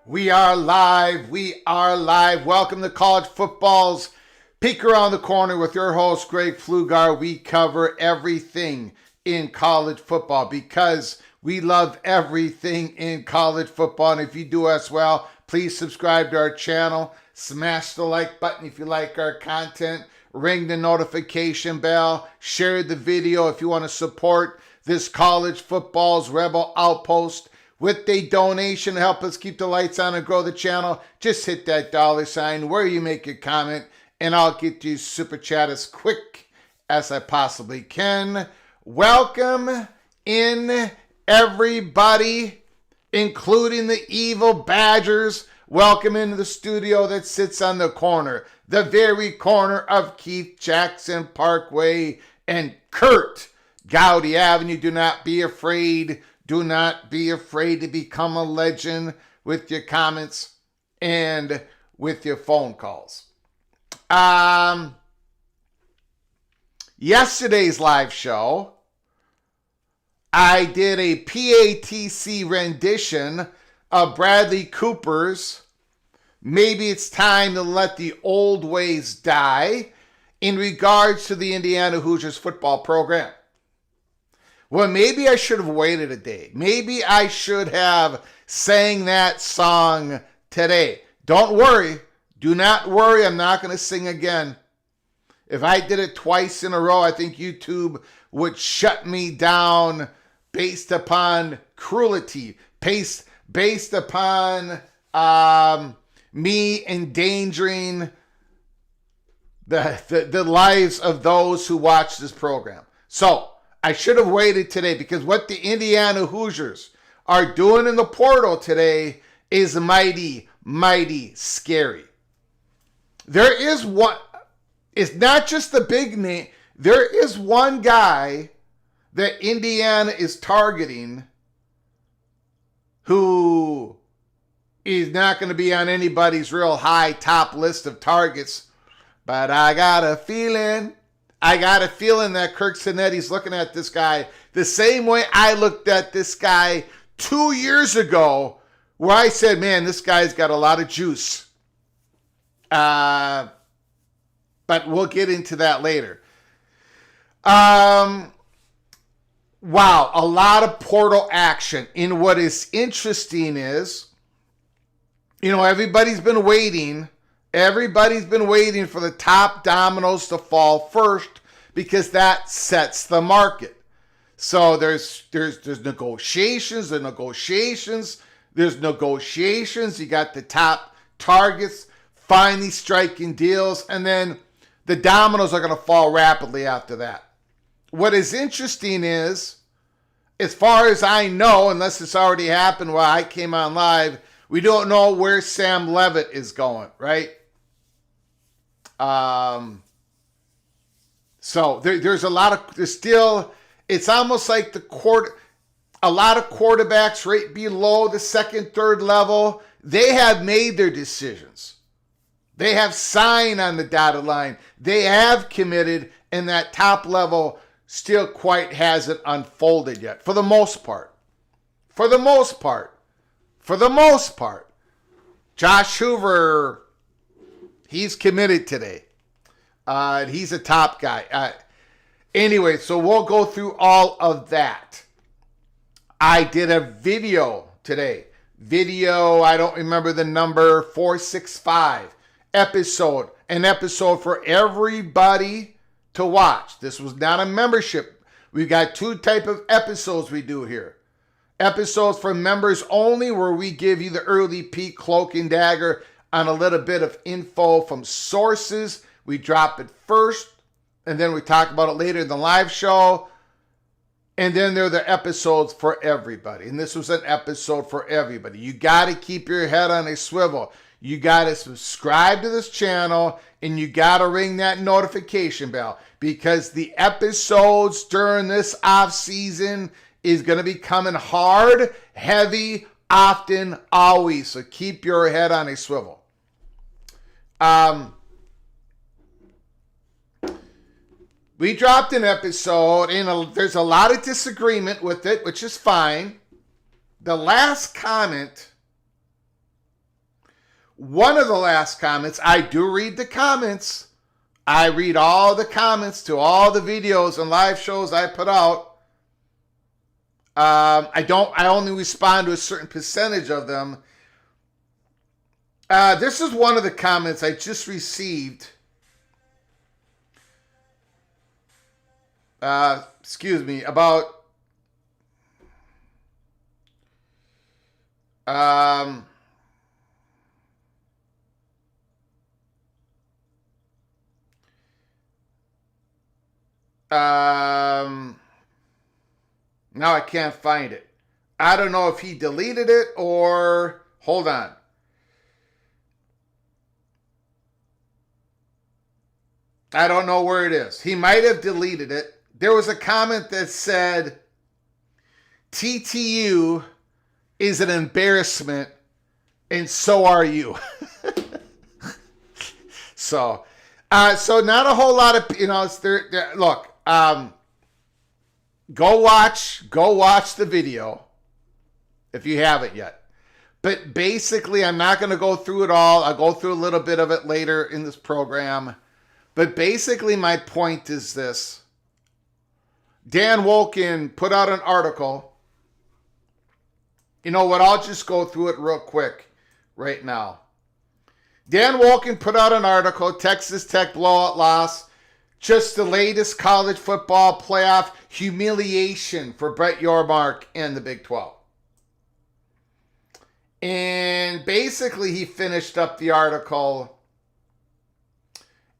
We are live. We are live. Welcome to College Football's Peek Around the Corner with your host, Greg Pflugar. We cover everything in college football because we love everything in college football. And if you do as well, please subscribe to our channel. Smash the like button if you like our content. Ring the notification bell. Share the video if you want to support this college football's Rebel Outpost with a donation to help us keep the lights on and grow the channel. Just hit that $sign where you make your comment, and I'll get you super chat as quick as I possibly can. Welcome in, everybody, including the evil Badgers. Welcome into the studio that sits on the corner, the very corner of Keith Jackson Parkway and Kurt Gowdy Avenue. Do not be afraid. Do not be afraid to become a legend with your comments and with your phone calls. Yesterday's live show, I did a PATC rendition of Bradley Cooper's "Maybe It's Time to Let the Old Ways Die" in regards to the Indiana Hoosiers football program. Well, maybe I should have waited a day. Maybe I should have sang that song today. Don't worry. Do not worry. I'm not going to sing again. If I did it twice in a row, I think YouTube would shut me down based upon cruelty, based upon me endangering the lives of those who watch this program. So I should have waited today, because what the Indiana Hoosiers are doing in the portal today is mighty, mighty scary. There is It's not just the big name. There is one guy that Indiana is targeting who is not going to be on anybody's real high top list of targets. But I got a feeling that Kirk Cinetti's looking at this guy the same way I looked at this guy 2 years ago, where I said, man, this guy's got a lot of juice. But we'll get into that later. Wow, a lot of portal action. And what is interesting is, everybody's been waiting. Everybody's been waiting for the top dominoes to fall first because that sets the market. So there's negotiations. You got the top targets finally striking deals, and then the dominoes are going to fall rapidly after that. What is interesting is, as far as I know, unless it's already happened while I came on live, we don't know where Sam Levitt is going, right? So there's it's almost like a lot of quarterbacks right below the second, third level, they have made their decisions. They have signed on the dotted line. They have committed, and that top level still quite hasn't unfolded yet, for the most part. Josh Hoover, he's committed today. He's a top guy. Anyway, so we'll go through all of that. I did a video today. I don't remember the number, 465. An episode for everybody to watch. This was not a membership. We've got two type of episodes we do here. Episodes for members only, where we give you the early peek, cloak and dagger on a little bit of info from sources. We drop it first, and then we talk about it later in the live show. And then there are the episodes for everybody. And this was an episode for everybody. You got to keep your head on a swivel. You got to subscribe to this channel, and you got to ring that notification bell, because the episodes during this off season is going to be coming hard, heavy, often, always. So keep your head on a swivel. We dropped an episode, and there's a lot of disagreement with it, which is fine. The last comment, one of the last comments, I do read the comments. I read all the comments to all the videos and live shows I put out. I only respond to a certain percentage of them. This is one of the comments I just received. About now I can't find it. I don't know if he deleted it or, hold on. I don't know where it is. He might have deleted it. There was a comment that said, TTU is an embarrassment, and so are you. So not a whole lot of, look, go watch the video if you haven't yet. But basically, I'm not going to go through it all. I'll go through a little bit of it later in this program. But basically, my point is this. Dan Wolken put out an article. You know what? I'll just go through it real quick right now. Dan Wolken put out an article, Texas Tech blowout loss, just the latest college football playoff humiliation for Brett Yormark and the Big 12. And basically, he finished up the article.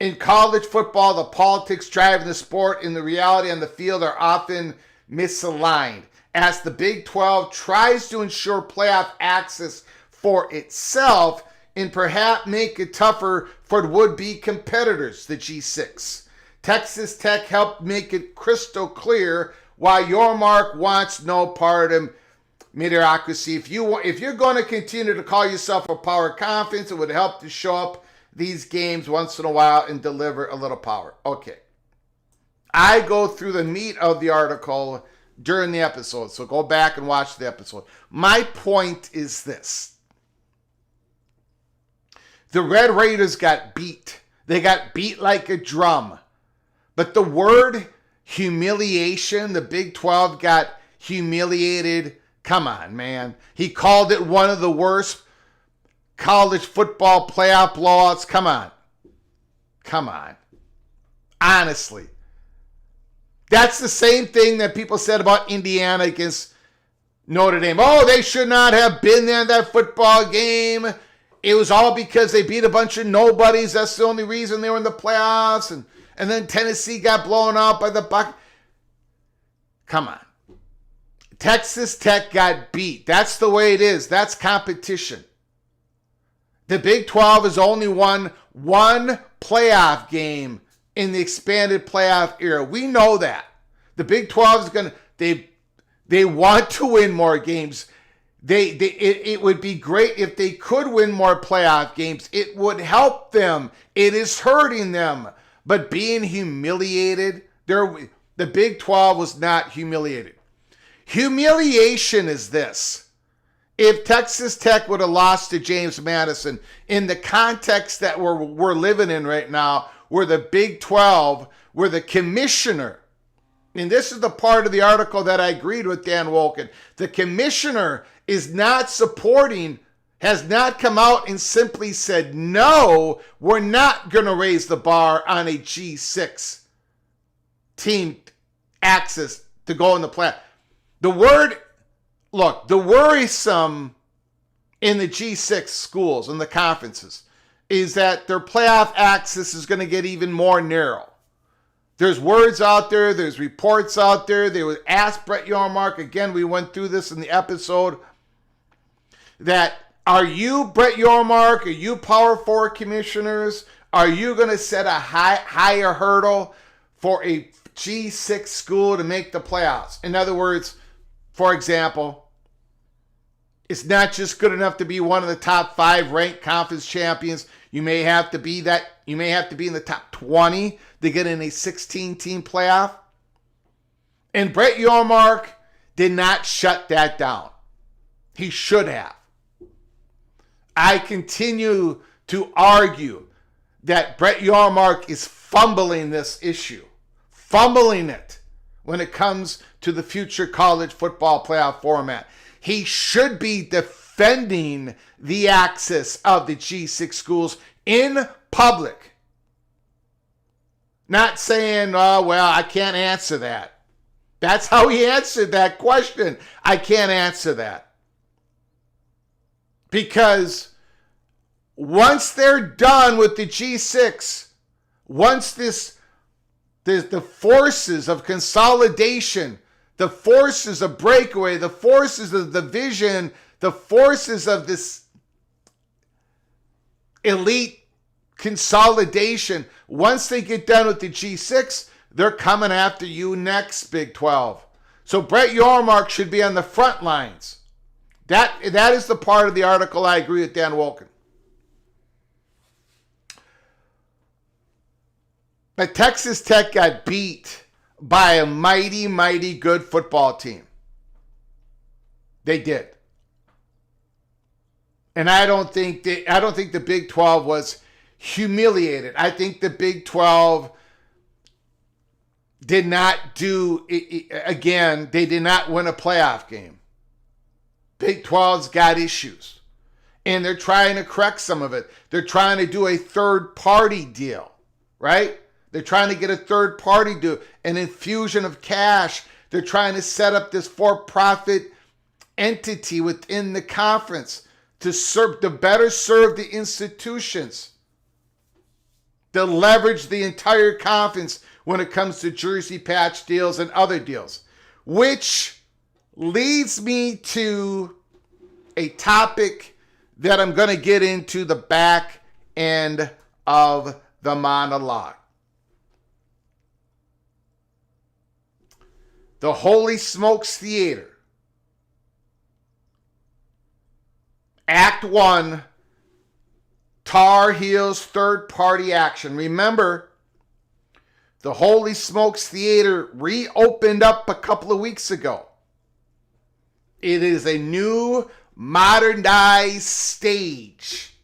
In college football, the politics driving the sport and the reality on the field are often misaligned. As the Big 12 tries to ensure playoff access for itself, and perhaps make it tougher for would-be competitors, the G6. Texas Tech helped make it crystal clear why Yormark wants no part of mediocrity. If you're going to continue to call yourself a power conference, it would help to show up these games once in a while and deliver a little power. Okay. I go through the meat of the article during the episode, so go back and watch the episode. My point is this. The Red Raiders got beat. They got beat like a drum. But the word humiliation, the Big 12 got humiliated. Come on, man. He called it one of the worst college football playoff blowouts. Come on. Come on. Honestly. That's the same thing that people said about Indiana against Notre Dame. Oh, they should not have been there in that football game. It was all because they beat a bunch of nobodies. That's the only reason they were in the playoffs. And then Tennessee got blown out by the Buck. Come on. Texas Tech got beat. That's the way it is. That's competition. The Big 12 has only won one playoff game in the expanded playoff era. We know that. The Big 12 is going to, they want to win more games. It would be great if they could win more playoff games. It would help them. It is hurting them. But being humiliated, the Big 12 was not humiliated. Humiliation is this. If Texas Tech would have lost to James Madison in the context that we're living in right now, where the Big 12, where the commissioner, and this is the part of the article that I agreed with Dan Wolken, the commissioner is not supporting, has not come out and simply said, no, we're not going to raise the bar on a G6 team access to go in the play. The worrisome in the G6 schools and the conferences is that their playoff access is going to get even more narrow. There's words out there. There's reports out there. They would ask Brett Yormark, again, we went through this in the episode, that are you, Brett Yormark, are you Power 4 commissioners, are you going to set a higher hurdle for a G6 school to make the playoffs? In other words, for example, it's not just good enough to be one of the top 5 ranked conference champions. You may have to be that. You may have to be in the top 20 to get in a 16-team playoff. And Brett Yormark did not shut that down. He should have. I continue to argue that Brett Yormark is fumbling this issue, fumbling it when it comes to the future college football playoff format. He should be defending the access of the G6 schools in public. Not saying, oh, well, I can't answer that. That's how he answered that question. I can't answer that. Because once they're done with the G6, once the forces of consolidation, the forces of breakaway, the forces of division, the forces of this elite consolidation, once they get done with the G6, they're coming after you next, Big 12. So Brett Yormark should be on the front lines. That is the part of the article I agree with Dan Wolken. But Texas Tech got beat by a mighty, mighty good football team. They did. And I don't think the Big 12 was humiliated. I think the Big 12 did not do, again, they did not win a playoff game. Big 12's got issues. And they're trying to correct some of it. They're trying to do a third-party deal, right? They're trying to get a third-party deal, an infusion of cash. They're trying to set up this for-profit entity within the conference to better serve the institutions, to leverage the entire conference when it comes to jersey patch deals and other deals, which leads me to a topic that I'm going to get into the back end of the monologue. The Holy Smokes Theater. Act 1, Tar Heels third-party action. Remember, the Holy Smokes Theater reopened up a couple of weeks ago. It is a new, modernized stage.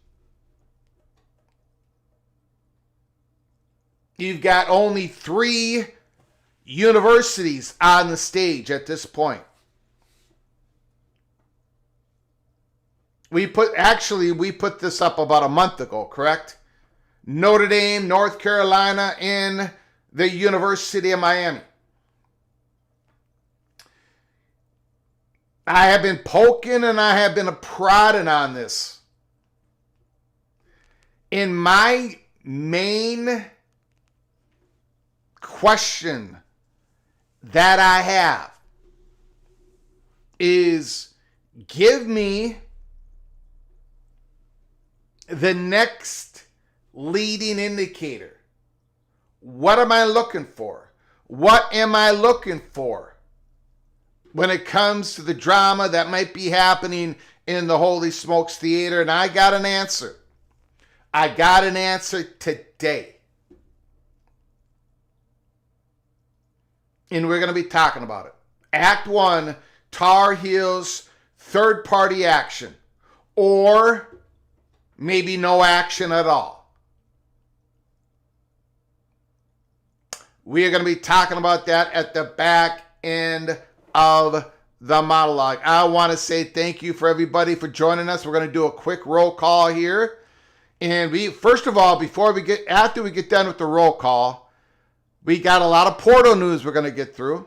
You've got only 3 universities on the stage at this point. We put this up about a month ago, correct? Notre Dame, North Carolina, and the University of Miami. I have been poking and I have been prodding on this. In my main question that I have is, give me the next leading indicator. What am I looking for? What am I looking for when it comes to the drama that might be happening in the Holy Smokes Theater? And I got an answer. I got an answer today. And we're going to be talking about it. Act 1, Tar Heels, third-party action. Or maybe no action at all. We are going to be talking about that at the back end of the monologue. I want to say thank you for everybody for joining us. We're going to do a quick roll call here. And first of all, after we get done with the roll call, we got a lot of Portal news we're going to get through.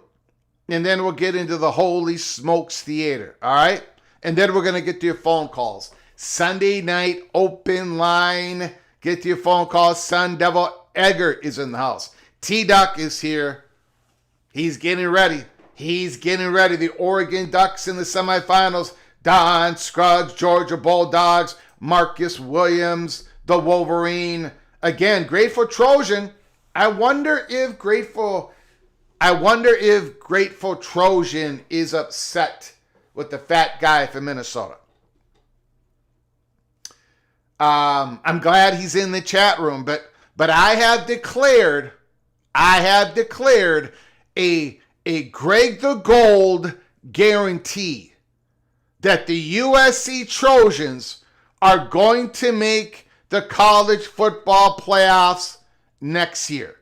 And then we'll get into the Holy Smokes Theater. All right? And then we're going to get to your phone calls. Sunday night open line. Get to your phone calls. Sun Devil Edgar is in the house. T-Duck is here. He's getting ready. The Oregon Ducks in the semifinals. Don Scruggs, Georgia Bulldogs, Marcus Williams, the Wolverine. Again, Grateful Trojan. I wonder if Grateful Trojan is upset with the fat guy from Minnesota. I'm glad he's in the chat room, but I have declared a Greg the Gold guarantee that the USC Trojans are going to make the college football playoffs next year.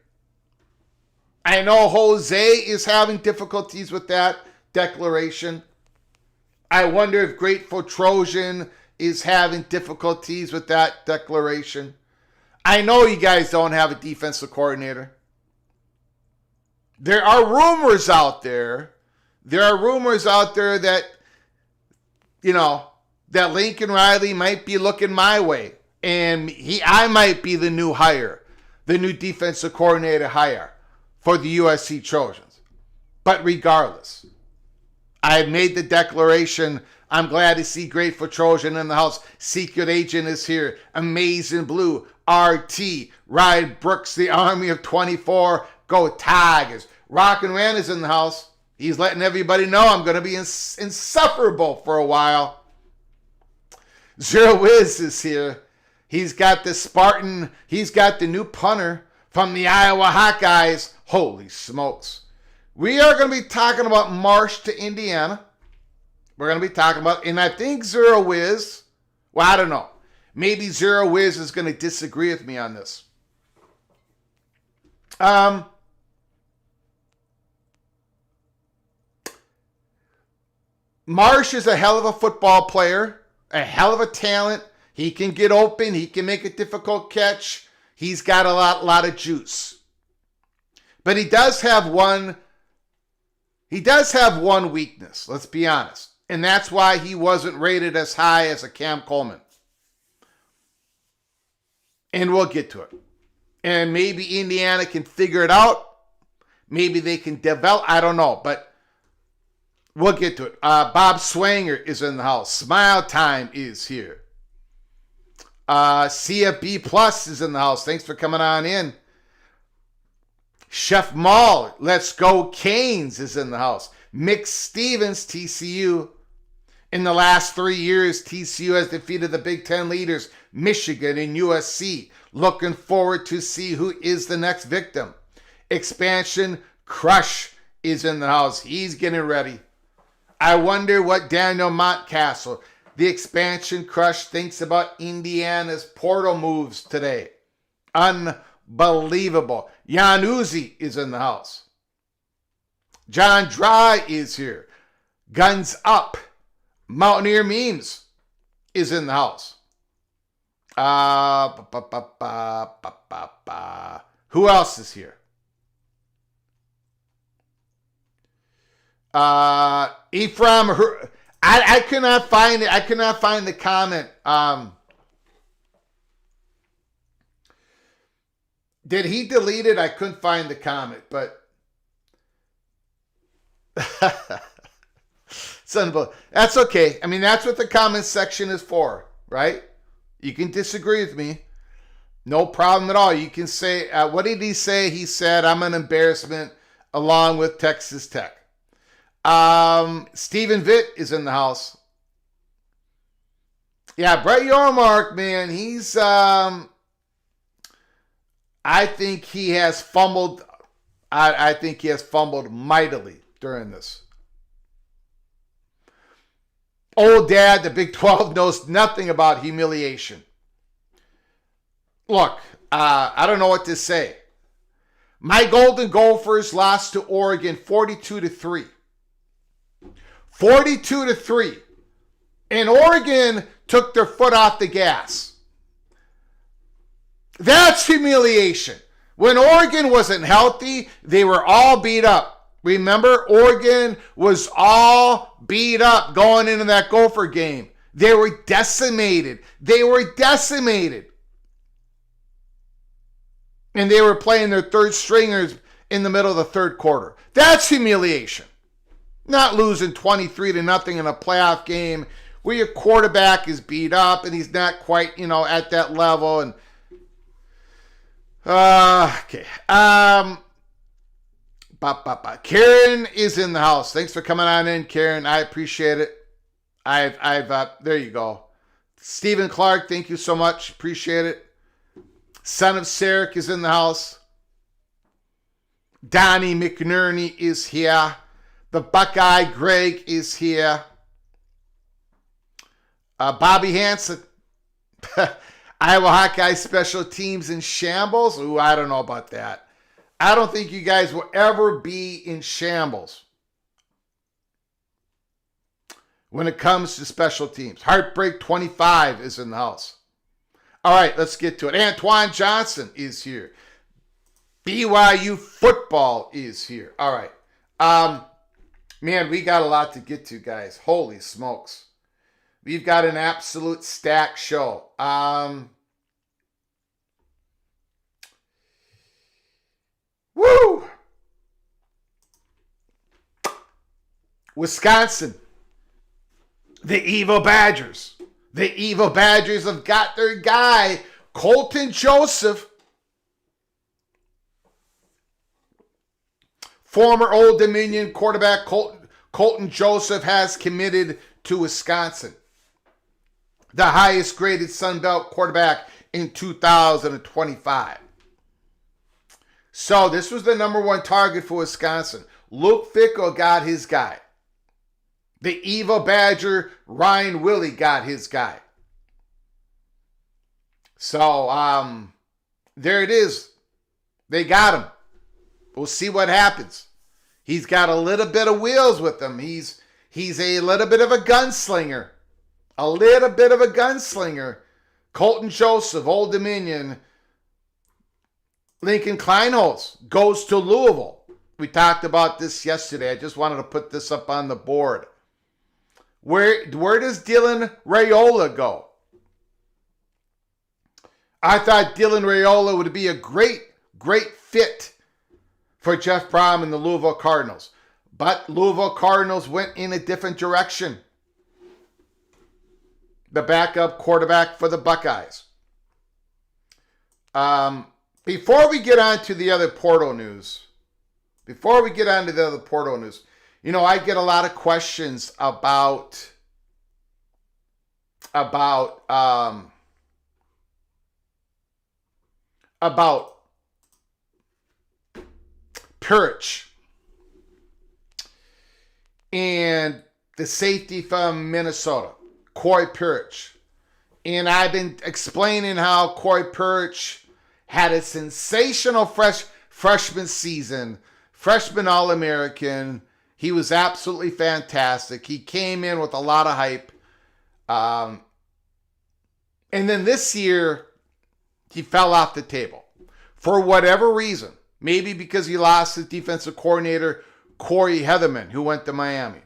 I know Jose is having difficulties with that declaration. I wonder if Grateful Trojan is having difficulties with that declaration. I know you guys don't have a defensive coordinator. There are rumors out there. That, that Lincoln Riley might be looking my way. And I might be the new hire, the new defensive coordinator hire for the USC Trojans. But regardless, I made the declaration. I'm glad to see Grateful Trojan in the house. Secret Agent is here. Amazing Blue. RT. Ryan Brooks, the Army of 24. Go Tigers. Rockin' Rand is in the house. He's letting everybody know I'm going to be insufferable for a while. Zero Wiz is here. He's got the Spartan. He's got the new punter from the Iowa Hawkeyes. Holy smokes. We are going to be talking about Marsh to Indiana. We're going to be talking about, and I think Zero Wiz, well, I don't know. Maybe Zero Wiz is going to disagree with me on this. Marsh is a hell of a football player, a hell of a talent. He can get open. He can make a difficult catch. He's got a lot of juice. But he does have one weakness, let's be honest. And that's why he wasn't rated as high as a Cam Coleman. And we'll get to it. And maybe Indiana can figure it out. Maybe they can develop. I don't know. But we'll get to it. Bob Swanger is in the house. Smile Time is here. CFB Plus is in the house. Thanks for coming on in. Chef Maul, Let's Go Canes is in the house. Mick Stevens, TCU. In the last 3 years, TCU has defeated the Big Ten leaders, Michigan and USC. Looking forward to see who is the next victim. Expansion Crush is in the house. He's getting ready. I wonder what Daniel Montcastle, the Expansion Crush, thinks about Indiana's portal moves today. Unbelievable. Jan Uzi is in the house. John Dry is here. Guns Up. Mountaineer Memes is in the house. Who else is here? Ephraim. I could not find it. I could not find the comment. Did he delete it? I couldn't find the comment, but that's okay. I mean, that's what the comment section is for, right? You can disagree with me. No problem at all. You can say, what did he say? He said, I'm an embarrassment along with Texas Tech. Stephen Vitt is in the house. Yeah, Brett Yormark, man, he's, I think he has fumbled. I think he has fumbled mightily during this. Old Dad, the Big 12, knows nothing about humiliation. Look, I don't know what to say. My Golden Gophers lost to Oregon 42-3. 42-3. And Oregon took their foot off the gas. That's humiliation. When Oregon wasn't healthy, they were all beat up. Remember, Oregon was all beat up going into that Gopher game. They were decimated. And they were playing their third stringers in the middle of the third quarter. That's humiliation. Not losing 23-0 in a playoff game where your quarterback is beat up and he's not quite, at that level. And okay. Karen is in the house. Thanks for coming on in, Karen. I appreciate it. There you go. Stephen Clark, thank you so much. Appreciate it. Son of Sarek is in the house. Donnie McNerney is here. The Buckeye Greg is here. Bobby Hansen. Iowa Hawkeye special teams in shambles. Ooh, I don't know about that. I don't think you guys will ever be in shambles when it comes to special teams. Heartbreak 25 is in the house. All right, let's get to it. Antoine Johnson is here. BYU football is here. All right. Man, we got a lot to get to, guys. Holy smokes. We've got an absolute stacked show. Woo! Wisconsin. The Evil Badgers. The Evil Badgers have got their guy, Colton Joseph. Former Old Dominion quarterback Colton Joseph has committed to Wisconsin. The highest graded Sun Belt quarterback in 2025. So this was the number one target for Wisconsin. Luke Fickell got his guy. The Evil Badger, Ryan Willie, got his guy. So, there it is. They got him. We'll see what happens. He's got a little bit of wheels with him. He's a little bit of a gunslinger. Colton Joseph, Old Dominion. Lincoln Kleinholz goes to Louisville. We talked about this yesterday. I just wanted to put this up on the board. Where does Dylan Raiola go? I thought Dylan Raiola would be a great fit for Jeff Brom and the Louisville Cardinals. But Louisville Cardinals went in a different direction. The backup quarterback for the Buckeyes. Before we get on to the other portal news, I get a lot of questions about Perch and the safety from Minnesota, Corey Perch. And I've been explaining how Corey Perch had a sensational freshman season, freshman All-American. He was absolutely fantastic. He came in with a lot of hype. And then this year, he fell off the table for whatever reason. Maybe because he lost his defensive coordinator, Corey Heatherman, who went to Miami.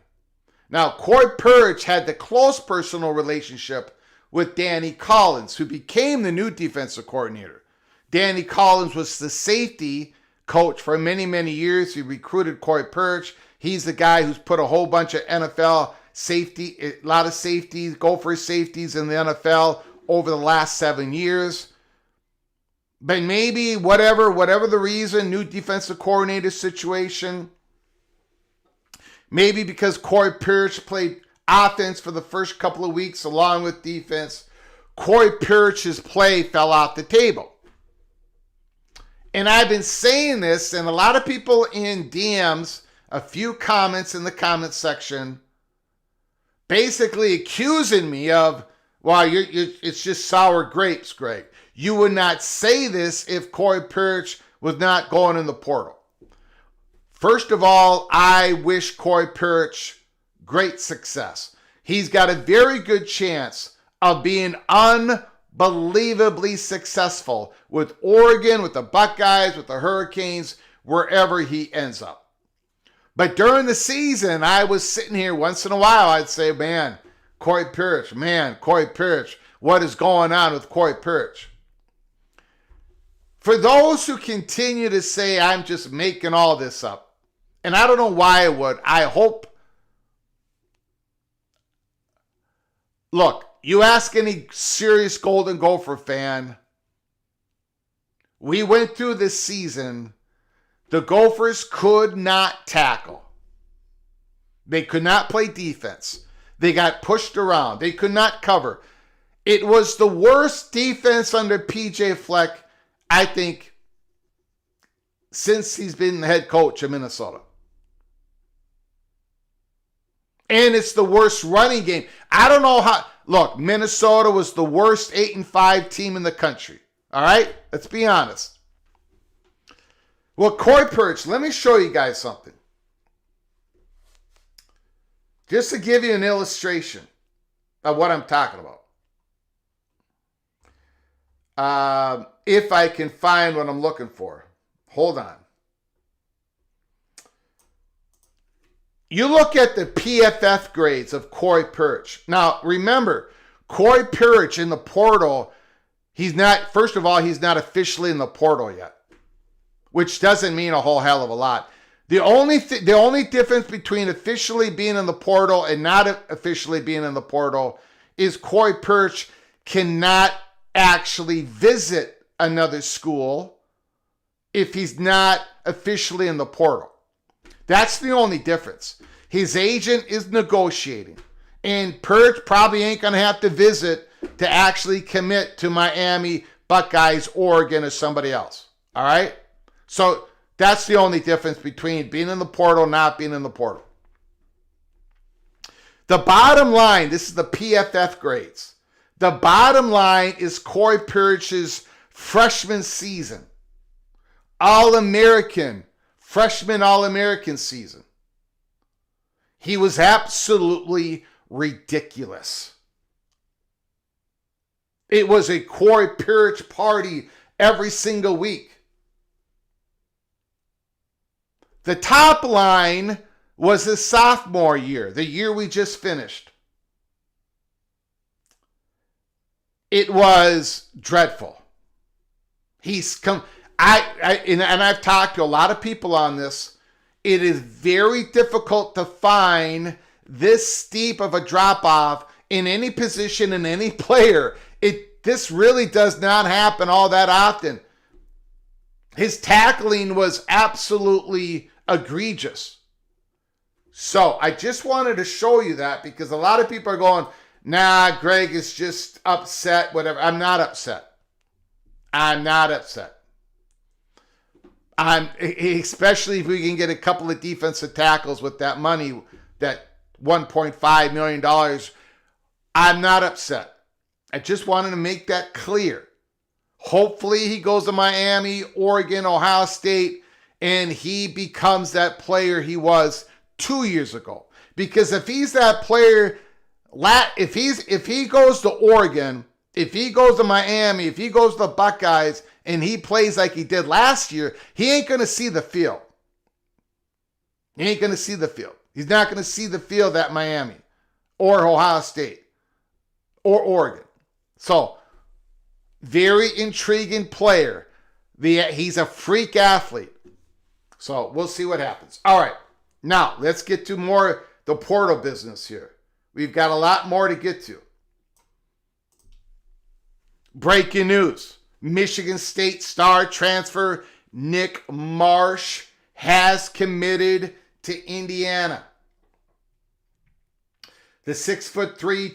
Now, Corey Perch had the close personal relationship with Danny Collins, who became the new defensive coordinator. Danny Collins was the safety coach for many, many years. He recruited Corey Perch. He's the guy who's put a whole bunch of NFL safety, a lot of safeties, Gopher safeties in the NFL over the last 7 years. But maybe whatever the reason, new defensive coordinator situation, maybe because Corey Perch played offense for the first couple of weeks along with defense, Corey Perch's play fell off the table. And I've been saying this, and a lot of people in DMs, a few comments in the comment section, basically accusing me of, well, it's just sour grapes, Greg. You would not say this if Corey Perch was not going in the portal. First of all, I wish Corey Perch great success. He's got a very good chance of being unbelievably successful with Oregon, with the Buckeyes, with the Hurricanes, wherever he ends up. But during the season, I was sitting here once in a while, I'd say, Corey Perch, what is going on with Corey Perch? For those who continue to say I'm just making all this up, and I don't know why I would, I hope. Look, you ask any serious Golden Gopher fan, we went through this season, the Gophers could not tackle. They could not play defense. They got pushed around. They could not cover. It was the worst defense under PJ Fleck, I think, since he's been the head coach of Minnesota. And it's the worst running game. I don't know how. Look, Minnesota was the worst 8-5 team in the country. All right? Let's be honest. Well, Corey Perch, let me show you guys something. Just to give you an illustration of what I'm talking about. If I can find what I'm looking for. Hold on. You look at the PFF grades of Corey Perch. Now, remember, Corey Perch in the portal, first of all, he's not officially in the portal yet, which doesn't mean a whole hell of a lot. The only difference between officially being in the portal and not officially being in the portal is Corey Perch cannot actually visit another school if he's not officially in the portal. That's the only difference. His agent is negotiating, and Perch probably ain't going to have to visit to actually commit to Miami, Buckeyes, Oregon, or somebody else. All right? So that's the only difference between being in the portal and not being in the portal. The bottom line, this is the PFF grades. The bottom line is Corey Perch's freshman season. All-American, freshman All-American season. He was absolutely ridiculous. It was a Corey Perch party every single week. The top line was his sophomore year, the year we just finished. It was dreadful. I've talked to a lot of people on this. It is very difficult to find this steep of a drop-off in any position in any player. This really does not happen all that often. His tackling was absolutely egregious. So I just wanted to show you that because a lot of people are going, nah, Greg is just upset, whatever. I'm not upset. I'm not upset. Especially if we can get a couple of defensive tackles with that money, that $1.5 million. I'm not upset. I just wanted to make that clear. Hopefully he goes to Miami, Oregon, Ohio State, and he becomes that player he was 2 years ago. Because if he's that player, if he goes to Oregon, if he goes to Miami, if he goes to the Buckeyes, and he plays like he did last year, he ain't going to see the field. He ain't going to see the field. He's not going to see the field at Miami or Ohio State or Oregon. So, very intriguing player. He's a freak athlete. So, we'll see what happens. All right. Now, let's get to more the portal business here. We've got a lot more to get to. Breaking news. Michigan State star transfer Nick Marsh has committed to Indiana. The 6'3",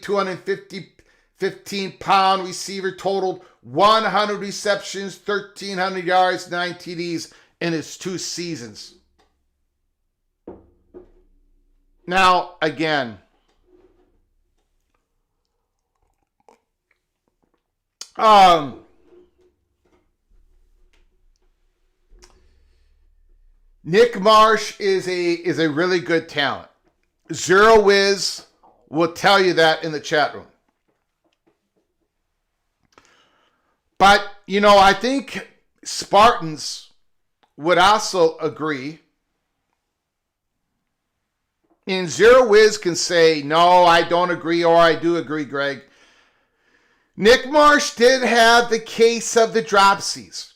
215-pound receiver totaled 100 receptions, 1,300 yards, 9 TDs in his 2 seasons. Now, again, Nick Marsh is a really good talent. Zero Wiz will tell you that in the chat room. But, I think Spartans would also agree. And Zero Wiz can say, no, I don't agree, or I do agree, Greg. Nick Marsh did have the case of the dropsies.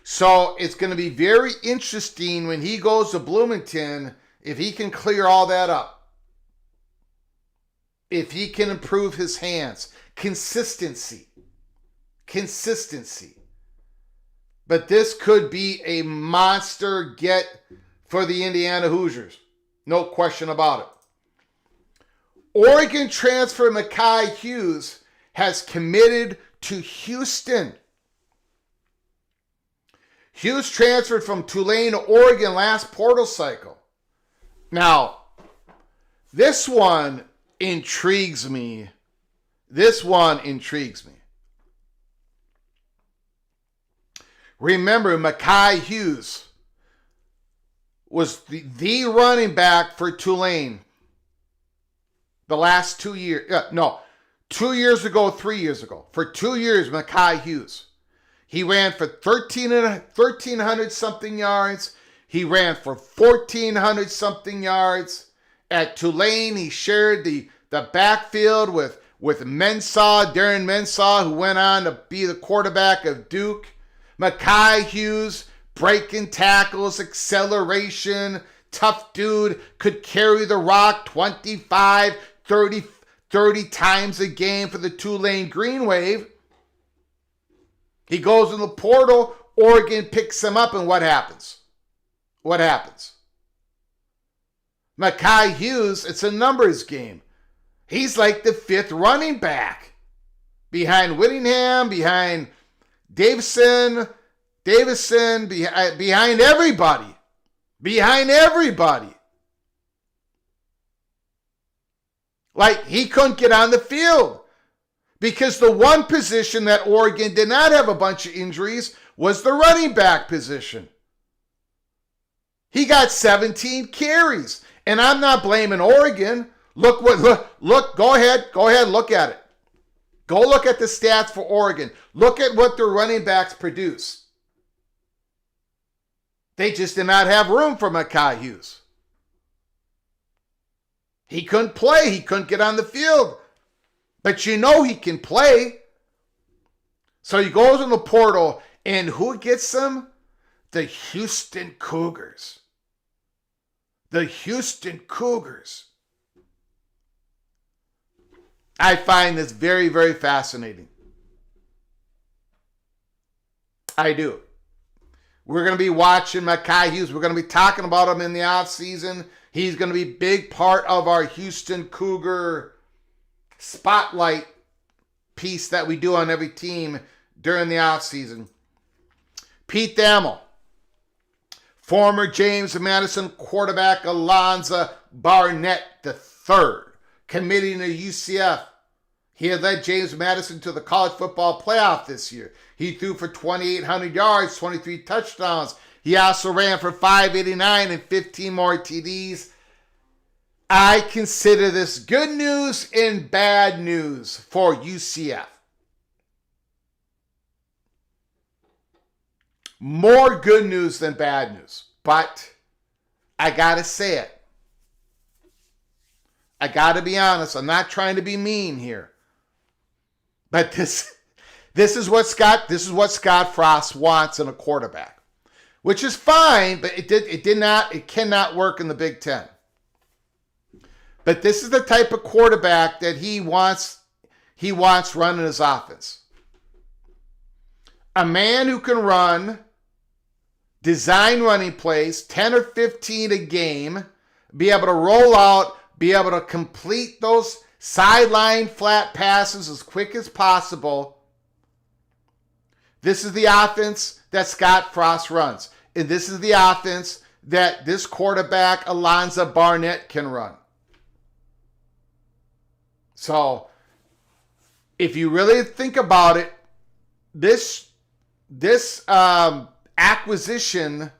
So it's going to be very interesting when he goes to Bloomington if he can clear all that up. If he can improve his hands. Consistency. But this could be a monster get for the Indiana Hoosiers. No question about it. Oregon transfer Mekhi Hughes has committed to Houston. Hughes transferred from Tulane to Oregon last portal cycle. Now, this one intrigues me. Remember, Mekhi Hughes was the running back for Tulane the last 2 years. 2 years ago, 3 years ago. For 2 years, Mekhi Hughes. He ran for 1,300 something yards. He ran for 1,400 something yards. At Tulane, he shared the backfield with Darren Mensah, who went on to be the quarterback of Duke. Mekhi Hughes, breaking tackles, acceleration, tough dude, could carry the rock 25, 30 times a game for the Tulane Green Wave. He goes in the portal, Oregon picks him up, and what happens? Mekhi Hughes, it's a numbers game. He's like the 5th running back. Behind Whittingham, behind Davison, behind everybody. Like, he couldn't get on the field. Because the one position that Oregon did not have a bunch of injuries was the running back position. He got 17 carries. And I'm not blaming Oregon. Look, go ahead, look at it. Go look at the stats for Oregon. Look at what their running backs produce. They just did not have room for Mekhi Hughes. He couldn't play. He couldn't get on the field. But he can play. So he goes in the portal, and who gets him? The Houston Cougars. I find this very, very fascinating. I do. We're going to be watching Mekhi Hughes. We're going to be talking about him in the offseason. He's going to be a big part of our Houston Cougar spotlight piece that we do on every team during the offseason. Pete Thamel, former James Madison quarterback Alonzo Barnett III, committing to UCF. He had led James Madison to the college football playoff this year. He threw for 2,800 yards, 23 touchdowns. He also ran for 589 and 15 more TDs. I consider this good news and bad news for UCF. More good news than bad news, but I gotta say it. I gotta be honest. I'm not trying to be mean here, but this is what Scott Frost wants in a quarterback, which is fine. But it cannot work in the Big Ten. But this is the type of quarterback that he wants running his offense. A man who can run, design running plays, 10 or 15 a game, be able to roll out, be able to complete those sideline flat passes as quick as possible. This is the offense that Scott Frost runs. And this is the offense that this quarterback, Alonzo Barnett, can run. So, if you really think about it, this acquisition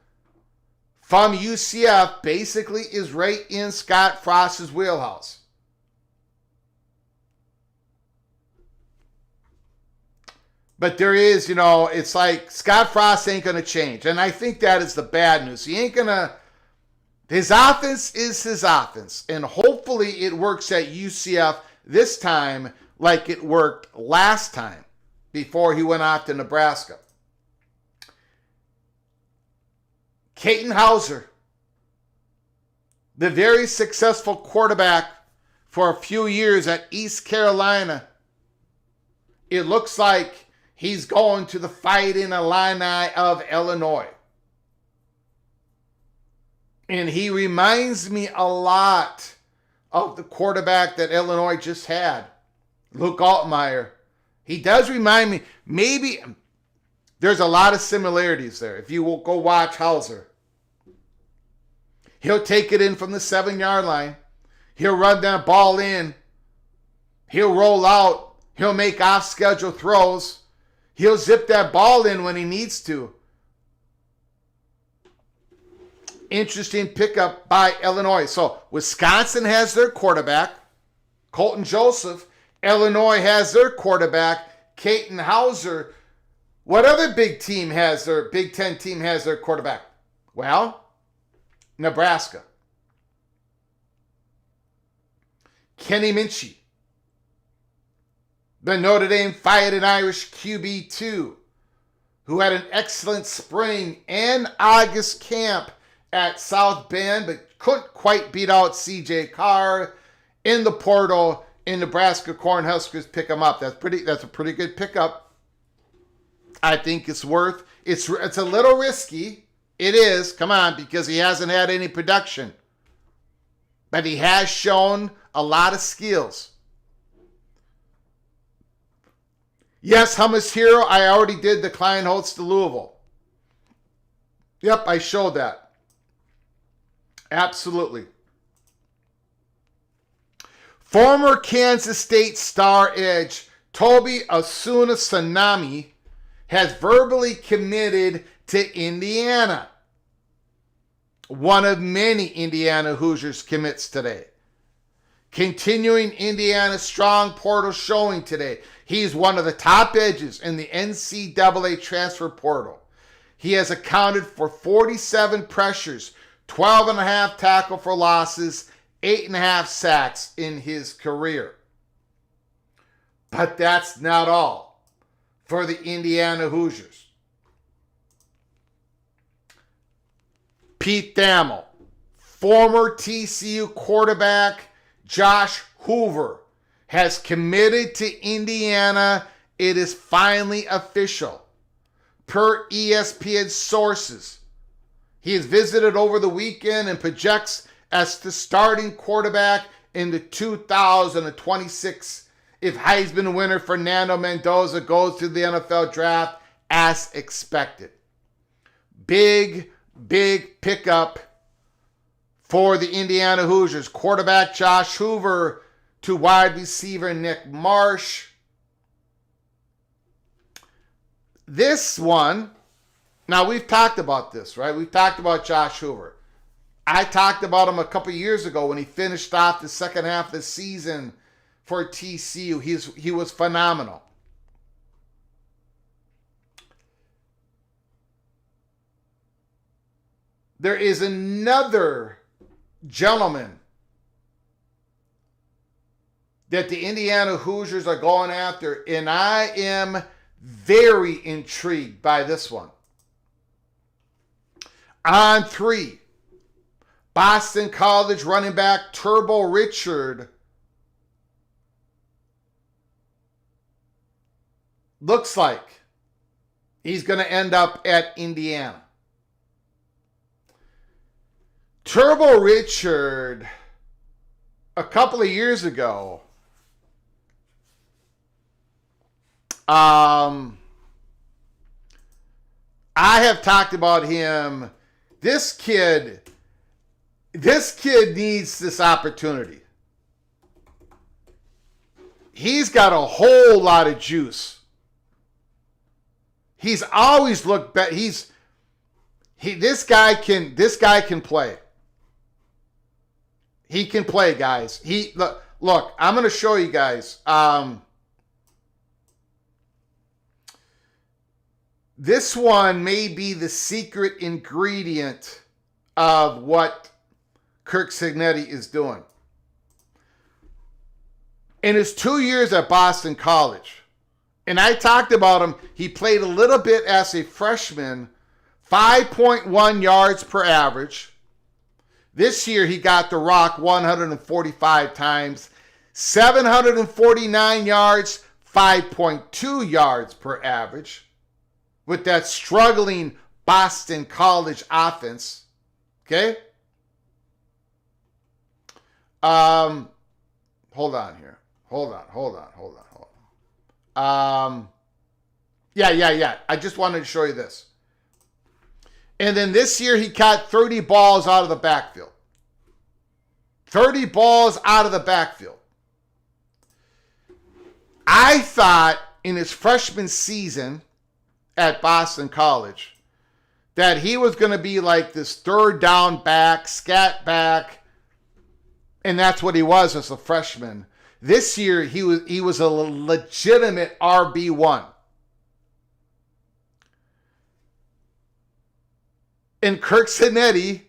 from UCF basically is right in Scott Frost's wheelhouse. But there is, it's like Scott Frost ain't going to change. And I think that is the bad news. He ain't going to. His offense is his offense. And hopefully it works at UCF this time like it worked last time before he went off to Nebraska. Katin Houser, the very successful quarterback for a few years at East Carolina. It looks like he's going to the Fighting Illini of Illinois. And he reminds me a lot of the quarterback that Illinois just had, Luke Altmaier. He does remind me, maybe there's a lot of similarities there. If you will go watch Hauser, he'll take it in from the 7-yard line. He'll run that ball in. He'll roll out. He'll make off-schedule throws. He'll zip that ball in when he needs to. Interesting pickup by Illinois. So Wisconsin has their quarterback, Colton Joseph. Illinois has their quarterback, Katin Houser. What other Big Ten team has their quarterback? Well, Nebraska. Kenny Minchey, the Notre Dame Fighting Irish QB2, who had an excellent spring and August camp at South Bend, but couldn't quite beat out C.J. Carr in the portal. In Nebraska, Cornhuskers pick him up. That's a pretty good pickup. I think it's a little risky. It is, come on, because he hasn't had any production. But he has shown a lot of skills. Yes, Hummus Hero, I already did the Klein Holtz to Louisville. Yep, I showed that. Absolutely. Former Kansas State star edge Toby Asuna-Sanami has verbally committed to Indiana. One of many Indiana Hoosiers commits today. Continuing Indiana's strong portal showing today. He's one of the top edges in the NCAA transfer portal. He has accounted for 47 pressures, 12.5 tackle for losses, 8.5 sacks in his career. But that's not all for the Indiana Hoosiers. Pete Thamel, former TCU quarterback Josh Hoover, has committed to Indiana. It is finally official. Per ESPN sources, he has visited over the weekend and projects as the starting quarterback in the 2026 if Heisman winner Fernando Mendoza goes to the NFL draft as expected. Big pickup for the Indiana Hoosiers. Quarterback Josh Hoover to wide receiver Nick Marsh. This one, now we've talked about this, right? We've talked about Josh Hoover. I talked about him a couple years ago when he finished off the second half of the season for TCU. He was phenomenal. There is another gentleman that the Indiana Hoosiers are going after, and I am very intrigued by this one. On 3, Boston College running back Turbo Richard looks like he's going to end up at Indiana. Turbo Richard, a couple of years ago, I have talked about him. This kid needs this opportunity. He's got a whole lot of juice. He's always looked better. This guy can play. He can play, guys. Look, I'm going to show you guys. This one may be the secret ingredient of what Kirk Cignetti is doing. In his 2 years at Boston College, and I talked about him, he played a little bit as a freshman, 5.1 yards per average. This year he got the rock 145 times, 749 yards, 5.2 yards per average. With that struggling Boston College offense. Okay? Hold on here. Hold on. Yeah. I just wanted to show you this. And then this year he caught 30 balls out of the backfield. 30 balls out of the backfield. I thought in his freshman season at Boston College that he was going to be like this third down back, scat back, and that's what he was as a freshman. This year he was a legitimate RB1. And Kirk Cignetti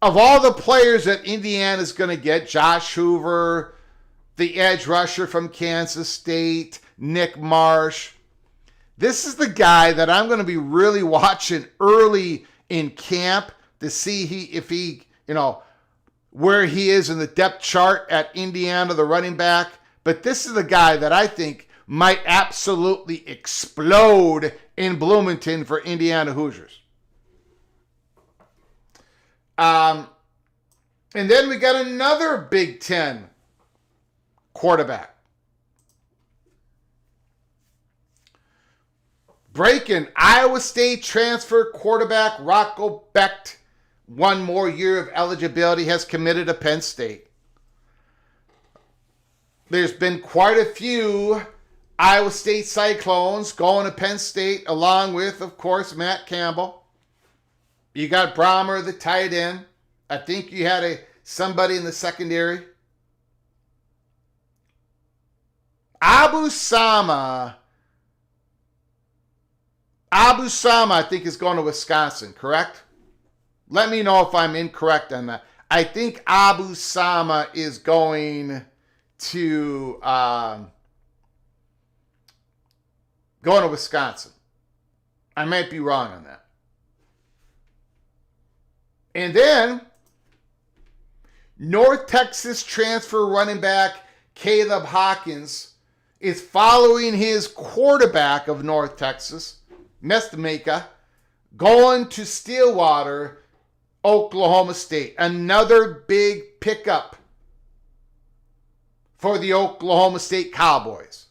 of all the players that Indiana's going to get, Josh Hoover, the edge rusher from Kansas State, Nick Marsh, this is the guy that I'm going to be really watching early in camp to see if he, where he is in the depth chart at Indiana, the running back. But this is the guy that I think might absolutely explode in Bloomington for Indiana Hoosiers. And then we got another Big Ten quarterback. Breaking Iowa State transfer quarterback Rocco Becht. One more year of eligibility, has committed to Penn State. There's been quite a few Iowa State Cyclones going to Penn State, along with, of course, Matt Campbell. You got Brahmer, the tight end. I think you had somebody in the secondary. Abu Sama, I think, is going to Wisconsin, correct? Let me know if I'm incorrect on that. I think Abu Sama is going to Wisconsin. I might be wrong on that. And then North Texas transfer running back Caleb Hawkins is following his quarterback of North Texas, Mestameka, going to Stillwater, Oklahoma State. Another big pickup for the Oklahoma State Cowboys.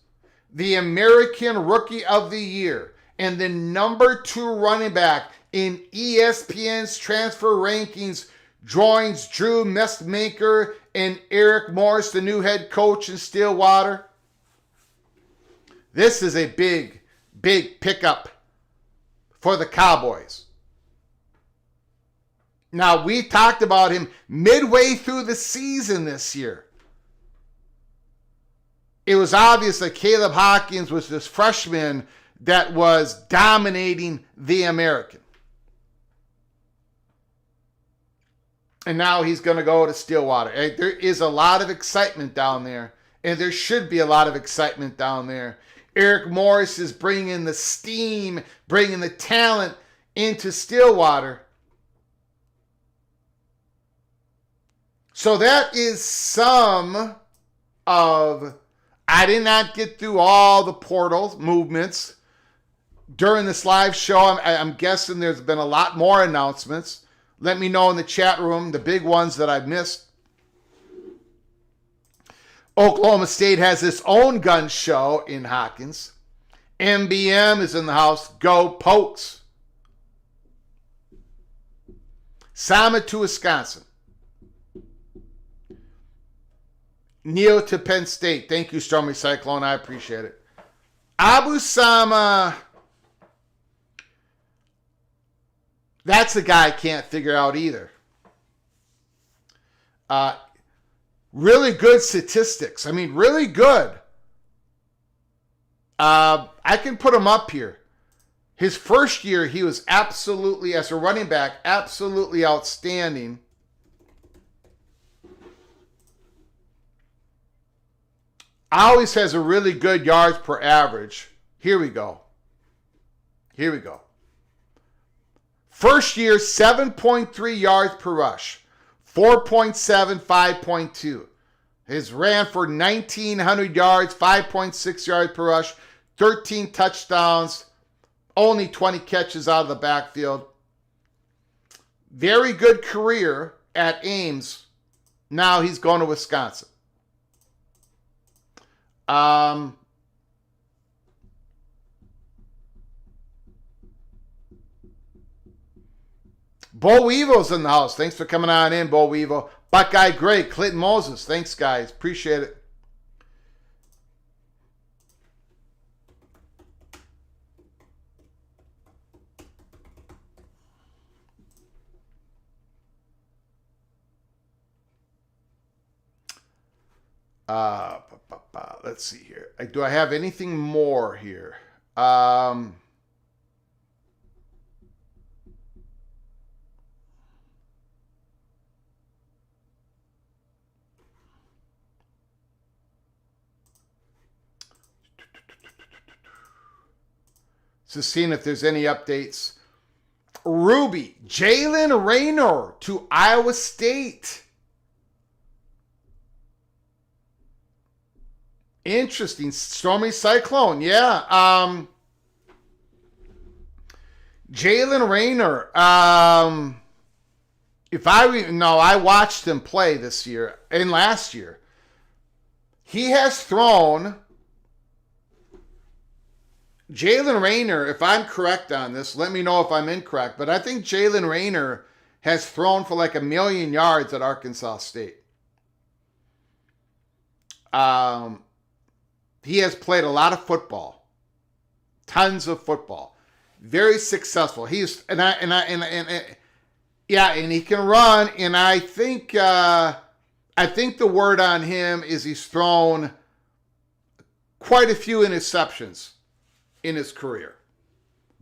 The American Rookie of the Year and the number 2 running back in ESPN's transfer rankings joins Drew Mestmaker and Eric Morris, the new head coach in Stillwater. This is a big, big pickup for the Cowboys. Now, we talked about him midway through the season this year. It was obvious that Caleb Hawkins was this freshman that was dominating the American. And now he's going to go to Stillwater. There is a lot of excitement down there. And there should be a lot of excitement down there. Eric Morris is bringing the steam, bringing the talent into Stillwater. So that is some of... I did not get through all the portal movements during this live show. I'm guessing there's been a lot more announcements. Let me know in the chat room the big ones that I've missed. Oklahoma State has its own gun show in Hawkins. MBM is in the house. Go Pokes. Sama to Wisconsin. Neil to Penn State. Thank you, Stormy Cyclone. I appreciate it. Abu Sama. That's a guy I can't figure out either. Really good statistics. I mean, really good. I can put him up here. His first year, he was absolutely, as a running back, absolutely outstanding. Always has a really good yards per average. Here we go. First year, 7.3 yards per rush. 4.7, 5.2. His ran for 1,900 yards, 5.6 yards per rush, 13 touchdowns, only 20 catches out of the backfield. Very good career at Ames. Now he's going to Wisconsin. Bo Weevil's in the house. Thanks for coming on in, Bo Weevil. Buckeye Gray, Clinton Moses. Thanks, guys. Appreciate it. Let's see here. Do I have anything more here? Just seeing if there's any updates. Ruby, Jalen Raynor to Iowa State. Interesting. Stormy Cyclone. Yeah. Jalen Raynor. I watched him play this year and last year. He has thrown... Jalen Raynor, if I'm correct on this, let me know if I'm incorrect, but I think Jalen Raynor has thrown for like 1 million yards at Arkansas State. He has played a lot of football, tons of football, very successful. And he can run. And I think the word on him is he's thrown quite a few interceptions in his career,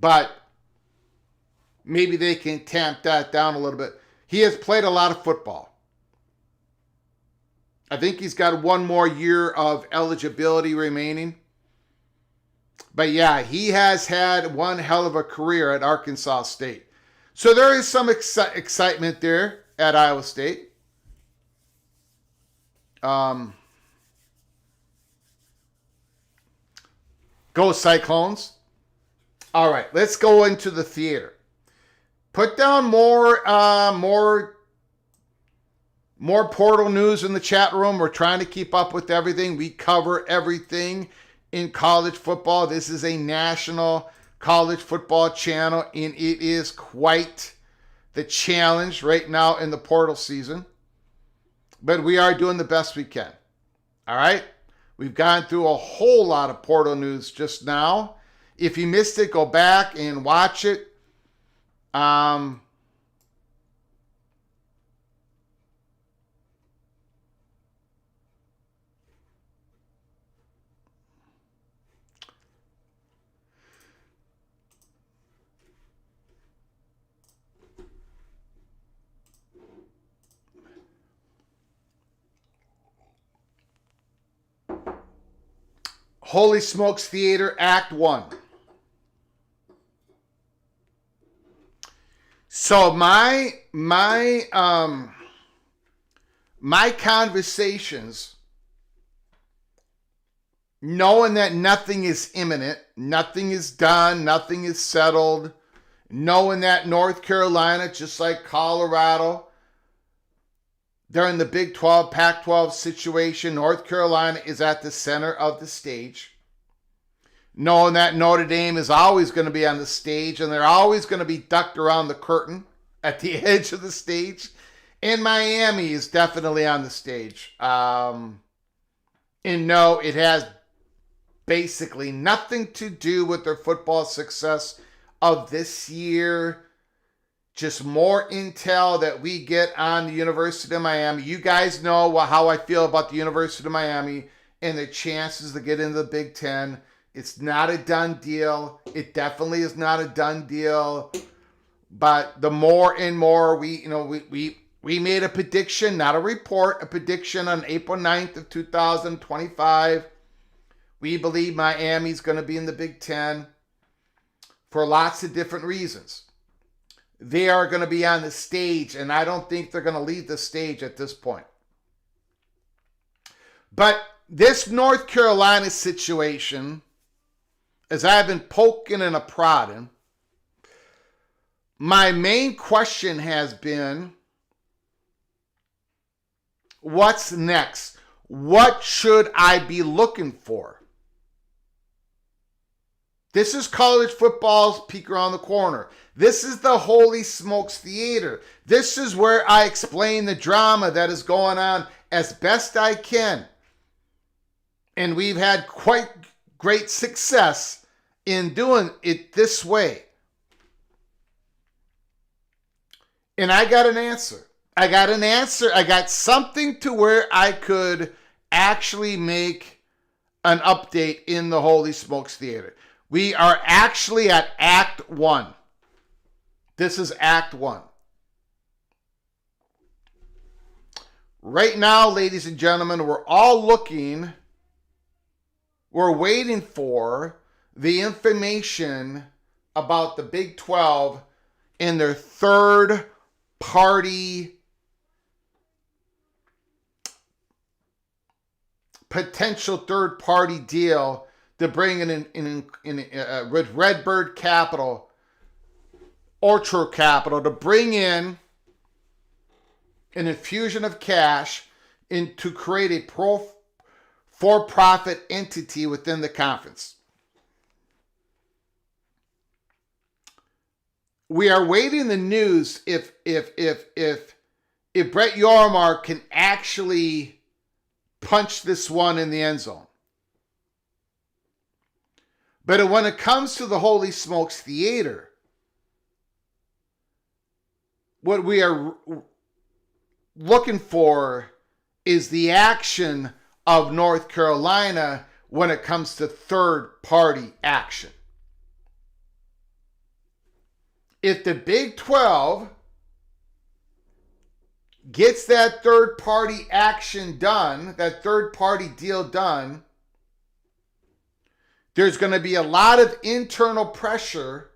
but maybe they can tamp that down a little bit. He has played a lot of football. I think he's got 1 more year of eligibility remaining. But yeah, he has had one hell of a career at Arkansas State. So there is some excitement there at Iowa State. Go Cyclones. All right, let's go into the theater. Put down more portal news in the chat room. We're trying to keep up with everything. We cover everything in college football. This is a national college football channel, and it is quite the challenge right now in the portal season. But we are doing the best we can. All right? We've gone through a whole lot of portal news just now. If you missed it, go back and watch it. Holy Smokes Theater, Act 1. So my conversations, knowing that nothing is imminent, nothing is done, nothing is settled, knowing that North Carolina, just like Colorado, they're in the Big 12, Pac-12 situation. North Carolina is at the center of the stage. Knowing that Notre Dame is always going to be on the stage and they're always going to be ducked around the curtain at the edge of the stage. And Miami is definitely on the stage. And no, it has basically nothing to do with their football success of this year. Just more intel that we get on the University of Miami. You guys know how I feel about the University of Miami and their chances to get into the Big Ten. It's not a done deal. It definitely is not a done deal. But the more and more we made a prediction, not a report, a prediction on April 9th of 2025. We believe Miami's going to be in the Big Ten for lots of different reasons. They are going to be on the stage, and I don't think they're going to leave the stage at this point. But this North Carolina situation, as I've been poking and prodding, my main question has been, what's next? What should I be looking for? This is college football's peek around the corner. This is the Holy Smokes Theater. This is where I explain the drama that is going on as best I can. And we've had quite great success in doing it this way. And I got an answer. I got something to where I could actually make an update in the Holy Smokes Theater. We are actually at Act 1. This is Act 1. Right now, ladies and gentlemen, we're waiting for the information about the Big 12 and their third-party potential third-party deal to bring in with Redbird Capital, Orchard Capital, to bring in an infusion of cash to create a for-profit entity within the conference. We are waiting the news if Brett Yormark can actually punch this one in the end zone. But when it comes to the Holy Smokes Theater, what we are looking for is the action of North Carolina when it comes to third-party action. If the Big 12 gets that third-party action done, that third-party deal done, there's going to be a lot of internal pressure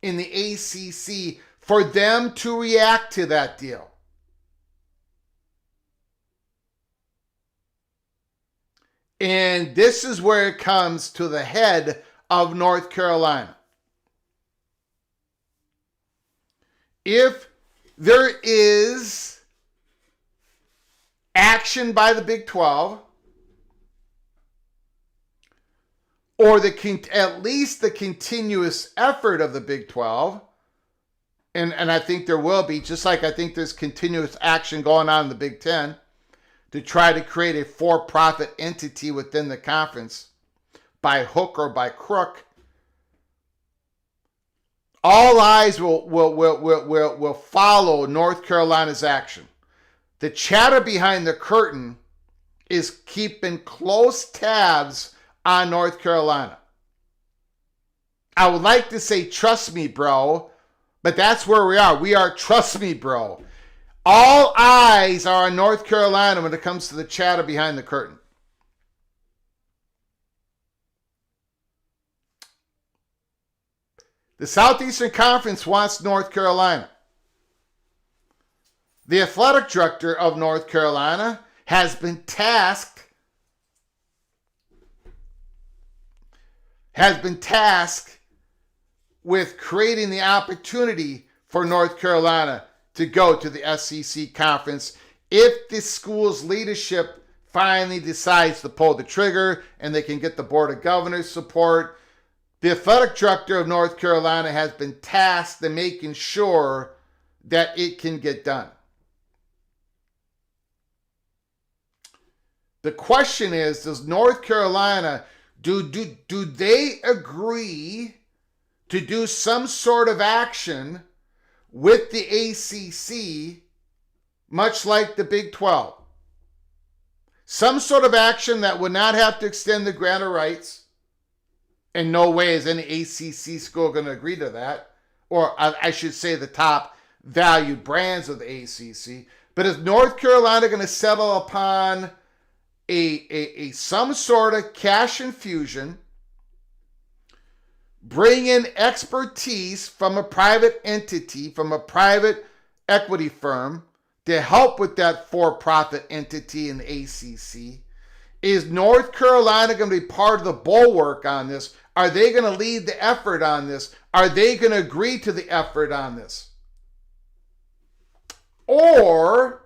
in the ACC for them to react to that deal. And this is where it comes to the head of North Carolina. If there is action by the Big 12, or at least the continuous effort of the Big 12, and I think there will be, just like I think there's continuous action going on in the Big 10, to try to create a for-profit entity within the conference by hook or by crook, all eyes will follow North Carolina's action. The chatter behind the curtain is keeping close tabs on North Carolina. I would like to say, trust me, bro, but that's where we are. We are, trust me, bro. All eyes are on North Carolina when it comes to the chatter behind the curtain. The Southeastern Conference wants North Carolina. The athletic director of North Carolina has been tasked with creating the opportunity for North Carolina to go to the SEC conference if the school's leadership finally decides to pull the trigger and they can get the Board of Governors support. The athletic director of North Carolina has been tasked in making sure that it can get done. The question is, does North Carolina, do they agree to do some sort of action with the ACC, much like the Big 12? Some sort of action that would not have to extend the grant of rights. In no way is any ACC school going to agree to that. Or I should say the top valued brands of the ACC. But is North Carolina going to settle upon a some sort of cash infusion, bring in expertise from a private entity, from a private equity firm to help with that for-profit entity in the ACC? Is North Carolina going to be part of the bulwark on this? Are they going to lead the effort on this? Are they going to agree to the effort on this? Or,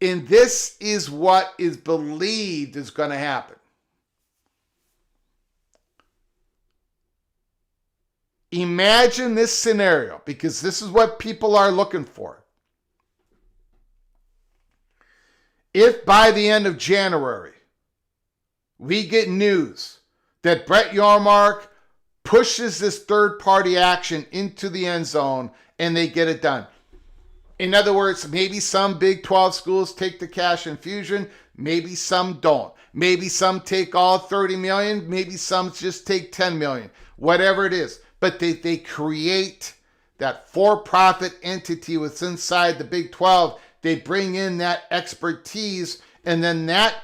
and this is what is believed is going to happen, imagine this scenario, because this is what people are looking for. If by the end of January, we get news that Brett Yormark pushes this third-party action into the end zone and they get it done. In other words, maybe some Big 12 schools take the cash infusion, maybe some don't. Maybe some take all 30 million, maybe some just take 10 million, whatever it is. But they create that for-profit entity what's inside the Big 12. They bring in that expertise, and then that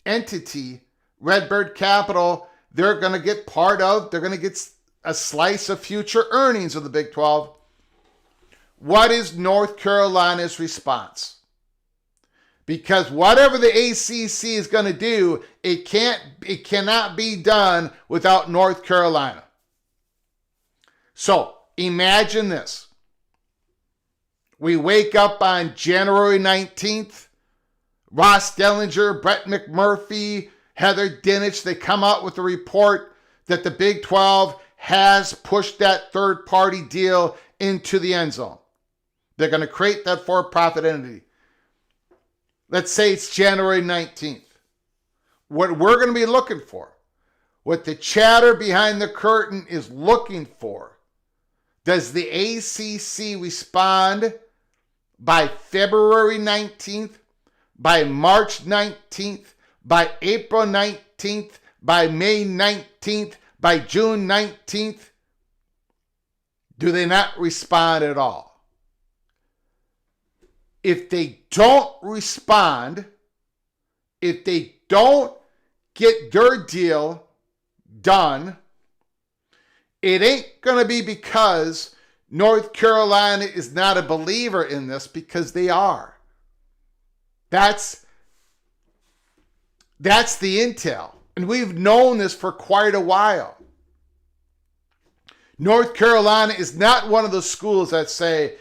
entity, Redbird Capital, they're going to get they're going to get a slice of future earnings of the Big 12. What is North Carolina's response? Because whatever the ACC is going to do, it cannot be done without North Carolina. So imagine this. We wake up on January 19th. Ross Dellinger, Brett McMurphy, Heather Dinich, they come out with a report that the Big 12 has pushed that third-party deal into the end zone. They're going to create that for-profit entity. Let's say it's January 19th. What we're going to be looking for, what the chatter behind the curtain is looking for, does the ACC respond by February 19th, by March 19th, by April 19th, by May 19th, by June 19th? Do they not respond at all? If they don't respond, if they don't get their deal done, It ain't going to be because North Carolina is not a believer in this, because they are. That's the intel. And we've known this for quite a while. North Carolina is not one of those schools that say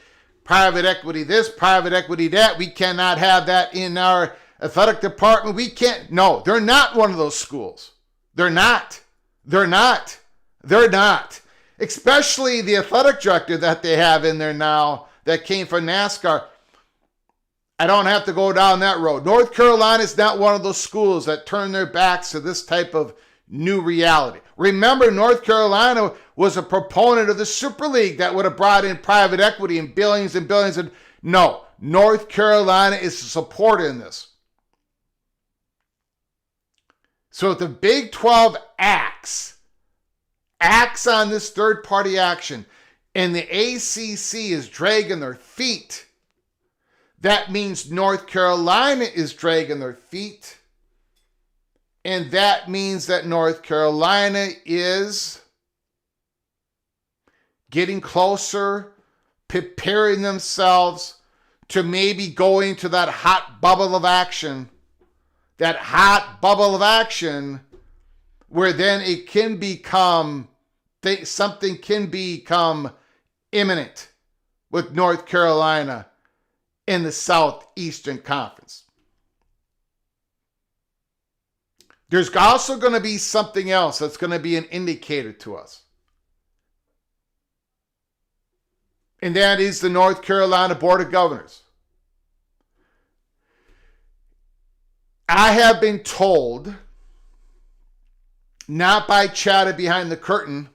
private equity this, private equity that. We cannot have that in our athletic department. We can't. No, they're not one of those schools. They're not. They're not. They're not. Especially the athletic director that they have in there now that came from NASCAR. I don't have to go down that road. North Carolina is not one of those schools that turn their backs to this type of new reality. Remember, North Carolina was a proponent of the Super League that would have brought in private equity and billions and billions. No, North Carolina is a supporter in this. So if the Big 12 acts on this third-party action, and the ACC is dragging their feet, that means North Carolina is dragging their feet. And that means that North Carolina is getting closer, preparing themselves to maybe going to that hot bubble of action. That hot bubble of action where then it can become, something can become imminent with North Carolina in the Southeastern Conference. There's also going to be something else that's going to be an indicator to us. And that is the North Carolina Board of Governors. I have been told, not by chatter behind the curtain,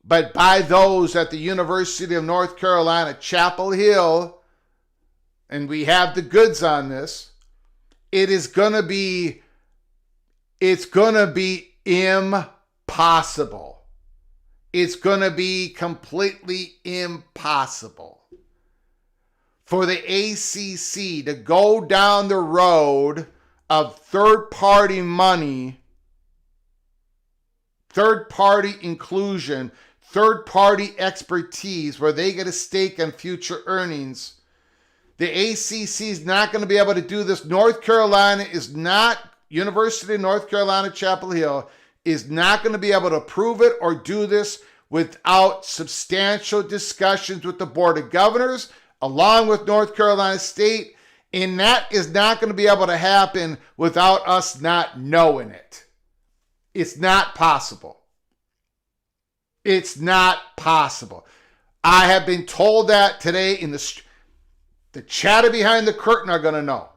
but by those at the University of North Carolina, Chapel Hill, and we have the goods on this, it's going to be impossible. It's going to be completely impossible for the ACC to go down the road of third-party money, third-party inclusion, third-party expertise, where they get a stake on future earnings. The ACC is not going to be able to do this. North Carolina is not, University of North Carolina, Chapel Hill, is not going to be able to approve it or do this without substantial discussions with the Board of Governors, along with North Carolina State. And that is not going to be able to happen without us not knowing it. It's not possible. It's not possible. I have been told that today in the chatter behind the curtain are going to know.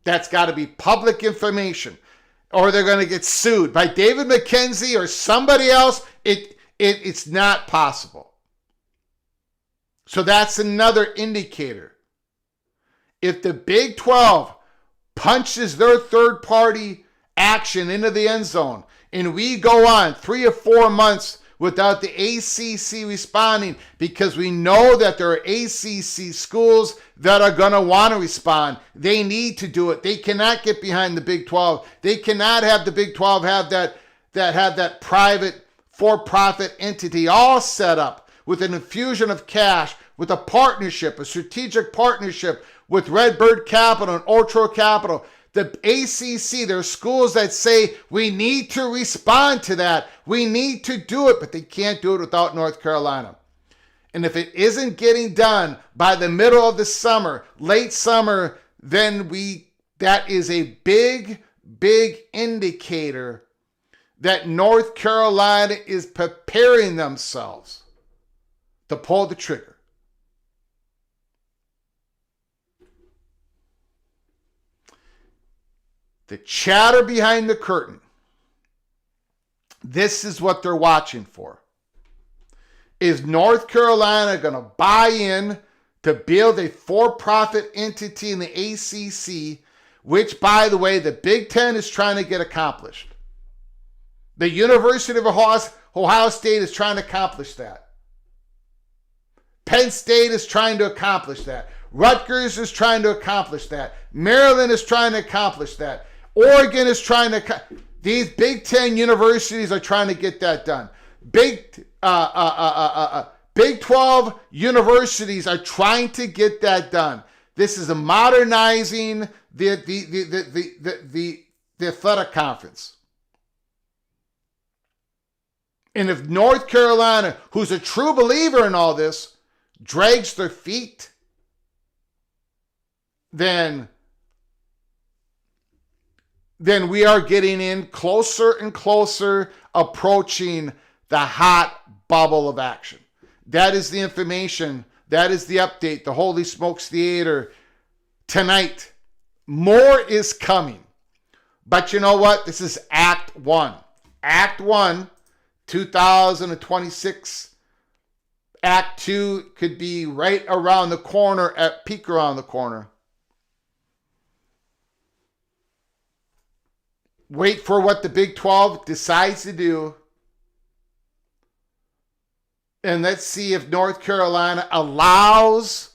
That's got to be public information, or they're going to get sued by David McKenzie or somebody else. It's not possible. So that's another indicator. If the Big 12 punches their third-party action into the end zone, and we go on 3 or 4 months without the ACC responding, because we know that there are ACC schools that are going to want to respond. They need to do it. They cannot get behind the Big 12. They cannot have the Big 12 have that private for-profit entity all set up with an infusion of cash, with a partnership, a strategic partnership with Redbird Capital and Ultra Capital. The ACC, there are schools that say we need to respond to that. We need to do it, but they can't do it without North Carolina. And if it isn't getting done by the middle of the summer, late summer, then that is a big, big indicator that North Carolina is preparing themselves to pull the trigger. The chatter behind the curtain, this is what they're watching for. Is North Carolina going to buy in to build a for-profit entity in the ACC, which, by the way, the Big Ten is trying to get accomplished? The University of Ohio State is trying to accomplish that. Penn State is trying to accomplish that. Rutgers is trying to accomplish that. Maryland is trying to accomplish that. Oregon is trying to, these Big Ten universities are trying to get that done. Big 12 universities are trying to get that done. This is a modernizing the athletic conference. And if North Carolina, who's a true believer in all this, drags their feet, then we are getting in closer and closer, approaching the hot bubble of action. That is the information. That is the update. The Holy Smokes Theater tonight. More is coming. But you know what? This is Act 1. Act 1, 2026. Act 2 could be right around the corner, peek around the corner. Wait for what the Big 12 decides to do. And let's see if North Carolina allows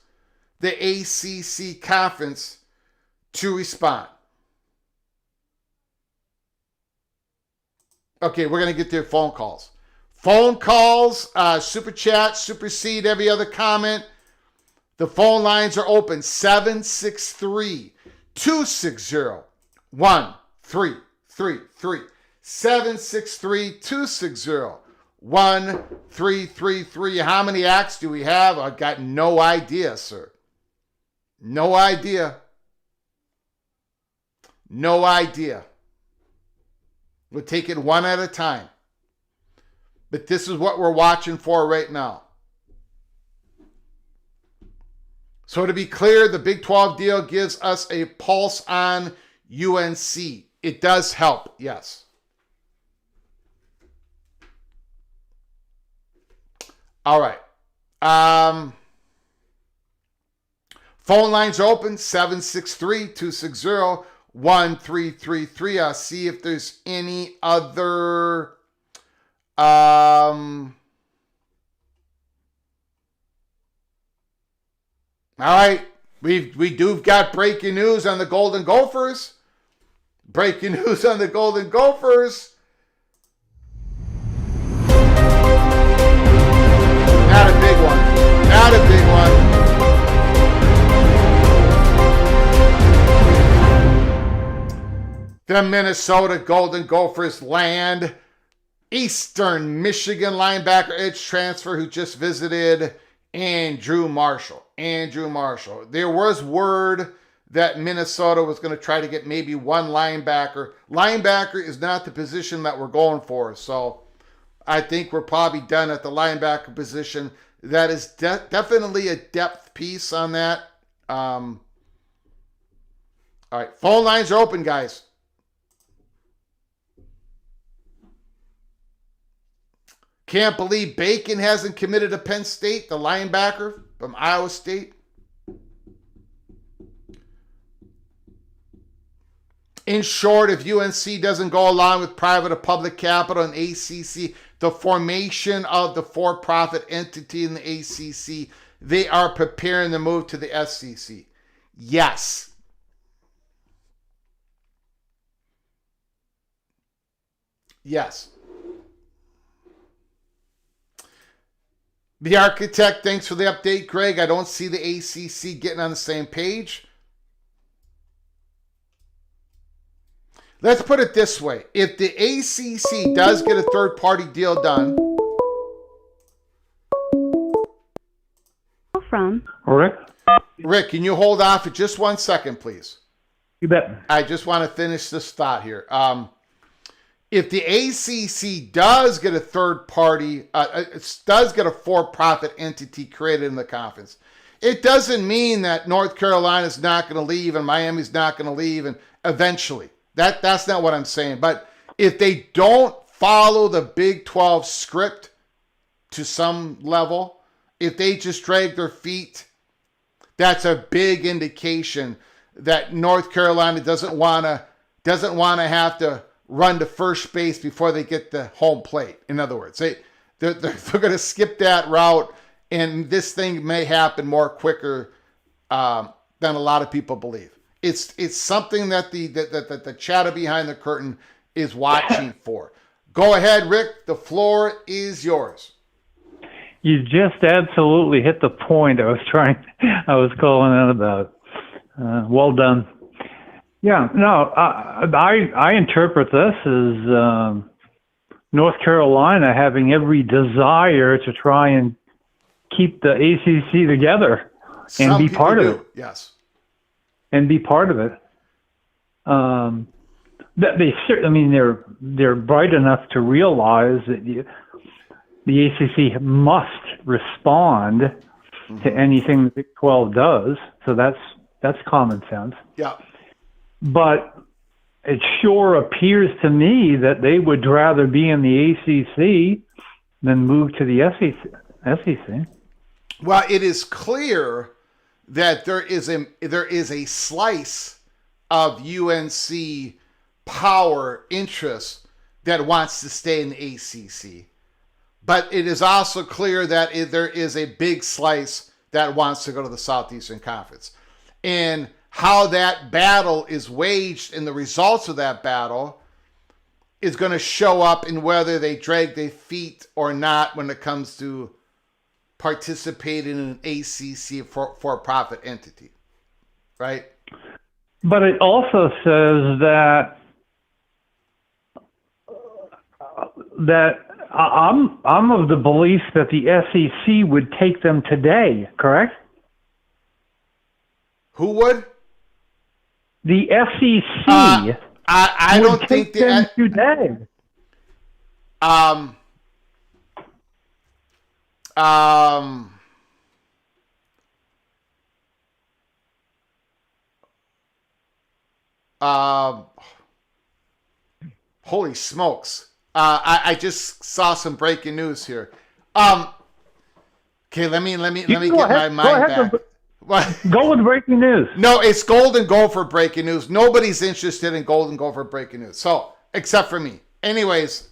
the ACC conference to respond. Okay, we're going to get to phone calls. Phone calls, super chat, supersede every other comment. The phone lines are open. 763-260-1333. 763-260-1333. How many acts do we have? I've got no idea, sir. No idea. No idea. We'll take it one at a time. But this is what we're watching for right now. So to be clear, the Big 12 deal gives us a pulse on UNC. It does help, yes. All right. Phone lines open, 763-260-1333. I'll see if there's any other... All right. We've got breaking news on the Golden Gophers. Breaking news on the Golden Gophers. Not a big one. Not a big one. The Minnesota Golden Gophers land Eastern Michigan linebacker edge transfer who just visited Andrew Marshall. There was word that Minnesota was going to try to get maybe one linebacker. Linebacker is not the position that we're going for, so I think we're probably done at the linebacker position. That is definitely a depth piece on that. All right, phone lines are open, guys. Can't believe Bacon hasn't committed to Penn State, the linebacker from Iowa State. In short, if UNC doesn't go along with private or public capital and ACC, the formation of the for-profit entity in the ACC, they are preparing to move to the SEC. Yes. Yes. The Architect, thanks for the update, Greg. I don't see the ACC getting on the same page. Let's put it this way. If the ACC does get a third-party deal done... From Rick? Rick, can you hold on for just 1 second, please? You bet. I just want to finish this thought here. If the ACC does get a third-party, does get a for-profit entity created in the conference, it doesn't mean that North Carolina's not going to leave and Miami's not going to leave and eventually. That's not what I'm saying. But if they don't follow the Big 12 script to some level, if they just drag their feet, that's a big indication that North Carolina doesn't want to have to run to first base before they get the home plate. In other words, they're going to skip that route, and this thing may happen more quicker than a lot of people believe. It's something that the chatter behind the curtain is watching for. Go ahead, Rick. The floor is yours. You just absolutely hit the point I was calling in about. Well done. Yeah, no, I interpret this as North Carolina having every desire to try and keep the ACC together and Some be people part of do, it. yes. And be part of it. They're bright enough to realize that the ACC must respond to anything the Big 12 does. So that's common sense. Yeah. But it sure appears to me that they would rather be in the ACC than move to the SEC. Well, it is clear that there is a slice of UNC power interest that wants to stay in the ACC. But it is also clear that there is a big slice that wants to go to the Southeastern Conference. And how that battle is waged and the results of that battle is going to show up in whether they drag their feet or not when it comes to participating in an ACC for-profit entity, right? But it also says that I'm of the belief that the SEC would take them today, correct? Who would? The SEC I would don't think take them today. Holy smokes. I just saw some breaking news here. Okay, let me get my mind back. What? Go with breaking news. No, it's Golden Gopher breaking news. Nobody's interested in Golden Gopher breaking news. So, except for me. Anyways,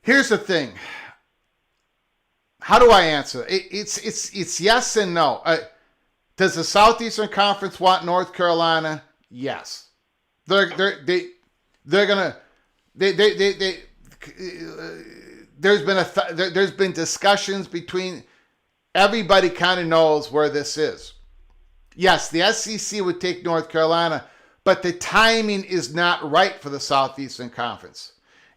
here's the thing. How do I answer? It's yes and no. Does the Southeastern Conference want North Carolina? Yes. There's been discussions between everybody kind of knows where this is. Yes, the SEC would take North Carolina, but the timing is not right for the Southeastern Conference.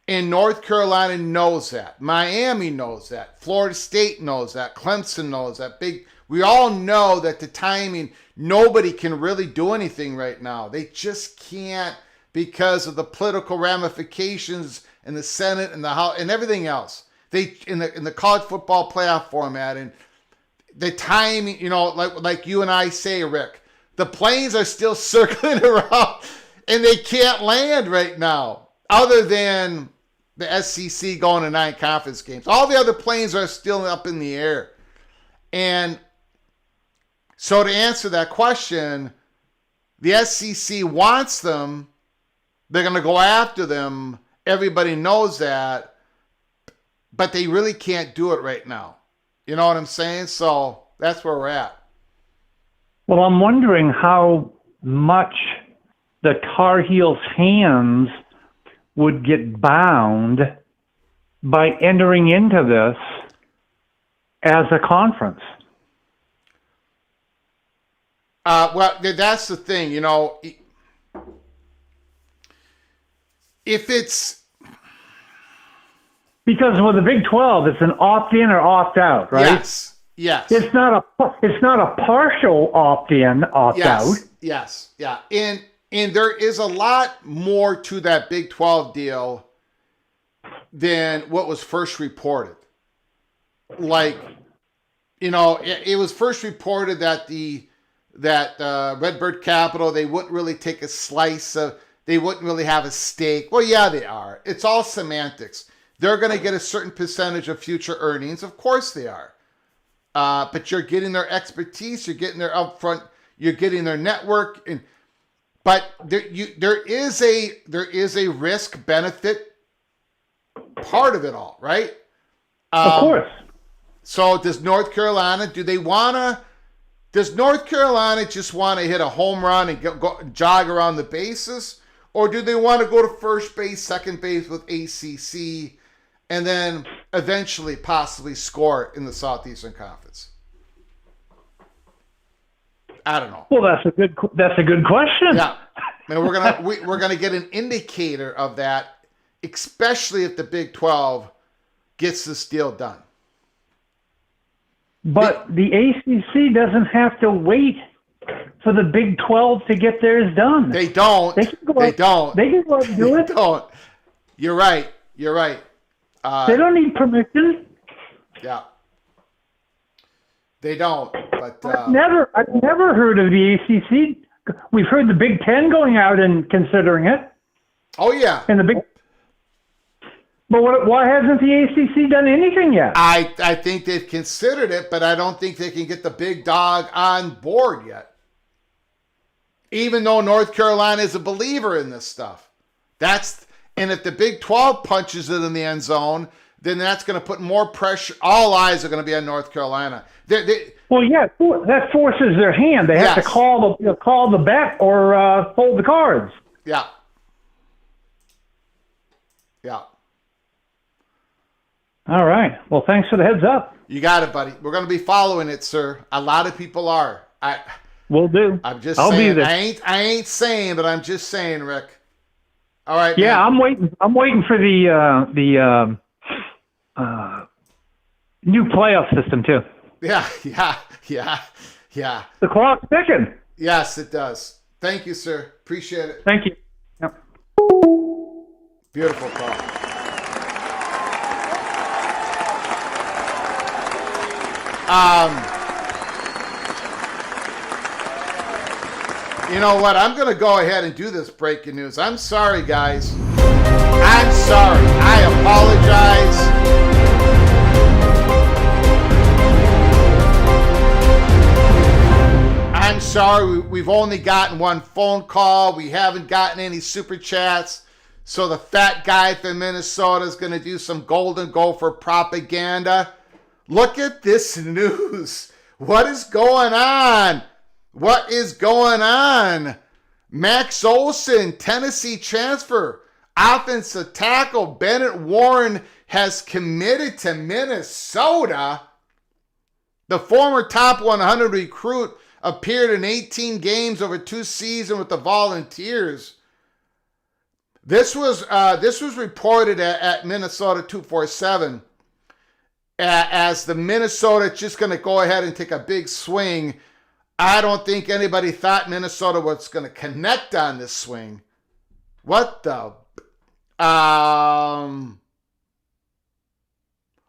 And North Carolina knows that. Miami knows that. Florida State knows that. Clemson knows that. We all know that the timing, nobody can really do anything right now. They just can't because of the political ramifications in the Senate and the House and everything else. They in the college football playoff format and the timing, like you and I say, Rick, the planes are still circling around and they can't land right now, other than the SEC going to 9 conference games. All the other planes are still up in the air. And so to answer that question, the SEC wants them. They're going to go after them. Everybody knows that. But they really can't do it right now. You know what I'm saying? So that's where we're at. Well, I'm wondering how much the Tar Heels' hands would get bound by entering into this as a conference. Well, that's the thing, if it's... Because with the Big 12, it's an opt-in or opt-out, right? Yes. It's not a partial opt-in, opt-out. Yes. And there is a lot more to that Big 12 deal than what was first reported. Like, it was first reported that Redbird Capital, they wouldn't really take a slice of, they wouldn't really have a stake. Well, yeah, they are. It's all semantics. They're going to get a certain percentage of future earnings. Of course they are. But you're getting their expertise, you're getting their upfront, you're getting their network, but there is a risk benefit part of it all, right? Of course. So does North Carolina, do they want to Does North Carolina just want to hit a home run and go jog around the bases? Or do they want to go to first base, second base with ACC, and then eventually possibly score in the Southeastern Conference? I don't know. Well, that's a good question. Yeah, and we're gonna get an indicator of that, especially if the Big 12 gets this deal done. But the ACC doesn't have to wait for the Big 12 to get theirs done. They don't. They don't. They can go out and do it. They don't. You're right. They don't need permission. Yeah. They don't. But I've never heard of the ACC. We've heard the Big 10 going out and considering it. Oh yeah. And the Big. But why hasn't the ACC done anything yet? I think they've considered it, but I don't think they can get the big dog on board yet. Even though North Carolina is a believer in this stuff. And if the Big 12 punches it in the end zone, then that's going to put more pressure. All eyes are going to be on North Carolina. Well, yeah, that forces their hand. They have to call the bet or fold the cards. Yeah. Yeah. All right. Well, thanks for the heads up. You got it, buddy. We're going to be following it, sir. A lot of people are. Will do. I'm just I'll saying. Be there. I ain't saying, but I'm just saying, Rick. All right. Yeah, man. I'm waiting for the new playoff system too. Yeah. The clock's ticking. Yes, it does. Thank you, sir. Appreciate it. Thank you. Yep. Beautiful call. You know what? I'm going to go ahead and do this breaking news. I'm sorry, guys. I'm sorry. I apologize. I'm sorry. We've only gotten one phone call. We haven't gotten any super chats. So the fat guy from Minnesota is going to do some Golden Gopher propaganda. Look at this news. What is going on? What is going on? Max Olson, Tennessee transfer. Offensive tackle Bennett Warren has committed to Minnesota. The former top 100 recruit appeared in 18 games over 2 seasons with the Volunteers. This was reported at Minnesota 247 as the Minnesota just going to go ahead and take a big swing. I don't think anybody thought Minnesota was going to connect on this swing. What the? Well,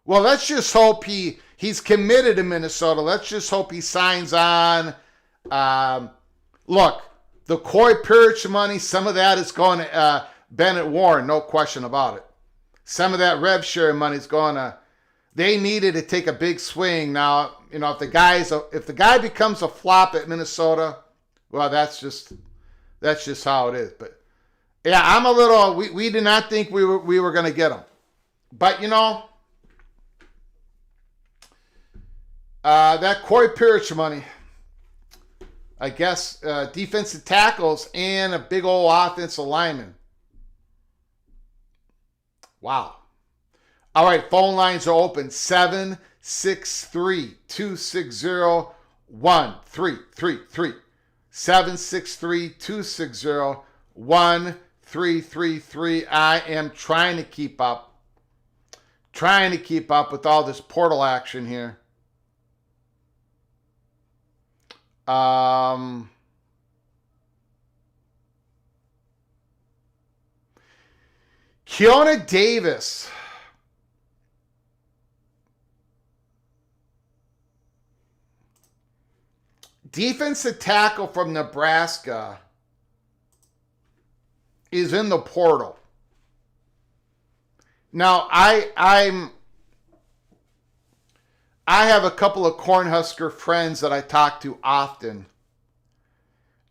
let's just hope he's committed to Minnesota. Let's just hope he signs on. Look, the Coy Pirich money, some of that is going to Bennett Warren, no question about it. Some of that rev share money is going to. They needed to take a big swing. Now, you know, if the guy becomes a flop at Minnesota, well, that's just how it is. But yeah, I'm a little. We did not think we were going to get him, but you know, that Coy Pirich money, I guess, defensive tackles and a big old offensive lineman. Wow. All right, phone lines are open. 763-260-1333. 763-260-1333. I am trying to keep up with all this portal action here. Keona Davis. Defensive tackle from Nebraska is in the portal. Now, I have a couple of Cornhusker friends that I talk to often,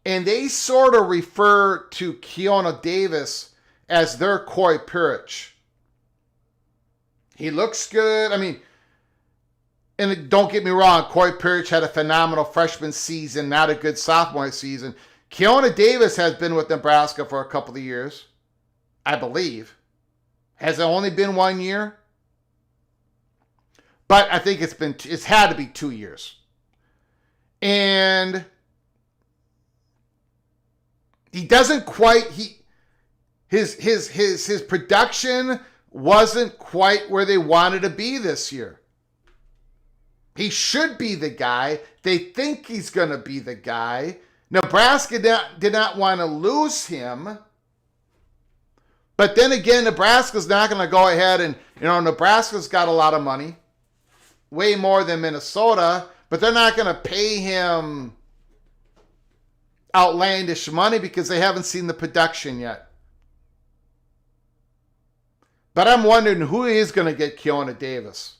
and they sort of refer to Keona Davis as their Coy Pirich. He looks good. I mean, And don't get me wrong, Corey Parrish had a phenomenal freshman season, not a good sophomore season. Keona Davis has been with Nebraska for a couple of years, I believe. Has it only been 1 year? But I think it's had to be 2 years. And he doesn't quite, his production wasn't quite where they wanted to be this year. He should be the guy. They think he's going to be the guy. Nebraska did not want to lose him. But then again, Nebraska's not going to go ahead and, Nebraska's got a lot of money. Way more than Minnesota. But they're not going to pay him outlandish money because they haven't seen the production yet. But I'm wondering who is going to get Keona Davis.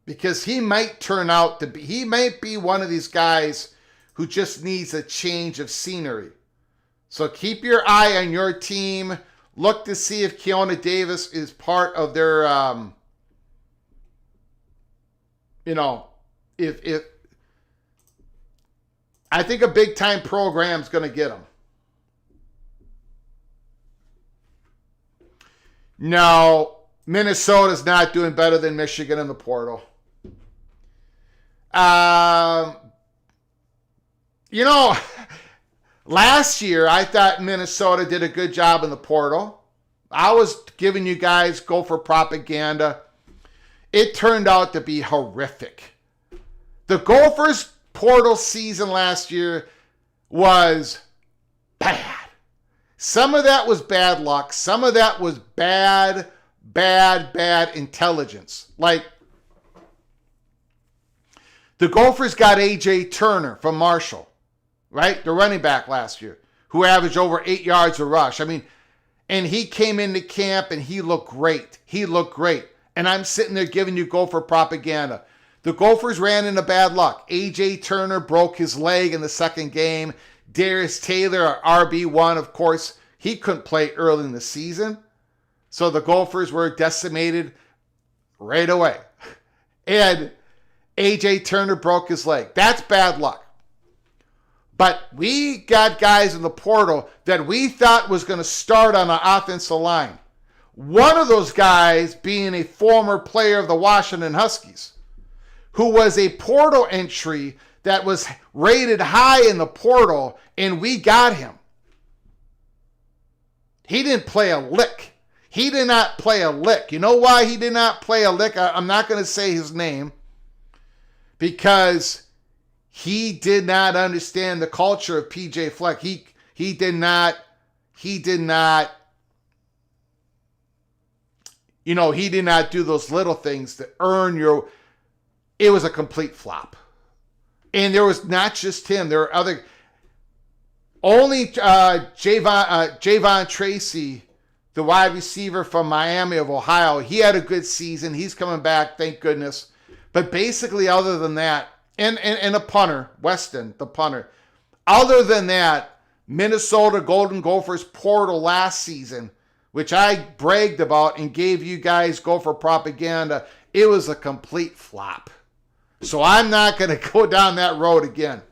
Because he might turn out to be, he might be one of these guys who just needs a change of scenery. So keep your eye on your team. Look to see if Keona Davis is part of their, if I think a big time program's going to get him. No, Minnesota's not doing better than Michigan in the portal. Last year I thought Minnesota did a good job in the portal. I was giving you guys Gopher propaganda. It turned out to be horrific. The Gophers portal season last year was bad. Some of that was bad luck. Some of that was bad intelligence. Like, the Gophers got A.J. Turner from Marshall, right? The running back last year, who averaged over 8 yards a rush. I mean, and he came into camp and he looked great. He looked great. And I'm sitting there giving you Gopher propaganda. The Gophers ran into bad luck. A.J. Turner broke his leg in the second game. Darius Taylor, our RB1, of course, he couldn't play early in the season. So the Gophers were decimated right away. And A.J. Turner broke his leg. That's bad luck. But we got guys in the portal that we thought was going to start on the offensive line. One of those guys being a former player of the Washington Huskies, who was a portal entry that was rated high in the portal, and we got him. He didn't play a lick. He did not play a lick. You know why he did not play a lick? I'm not going to say his name. Because he did not understand the culture of PJ Fleck. He did not do those little things to earn your. It was a complete flop. And there was not just him. There were other. Only Javon Tracy, the wide receiver from Miami of Ohio, he had a good season. He's coming back, thank goodness. But basically, other than that, and a punter, Weston, the punter. Other than that, Minnesota Golden Gophers portal last season, which I bragged about and gave you guys Gopher propaganda, it was a complete flop. So I'm not going to go down that road again.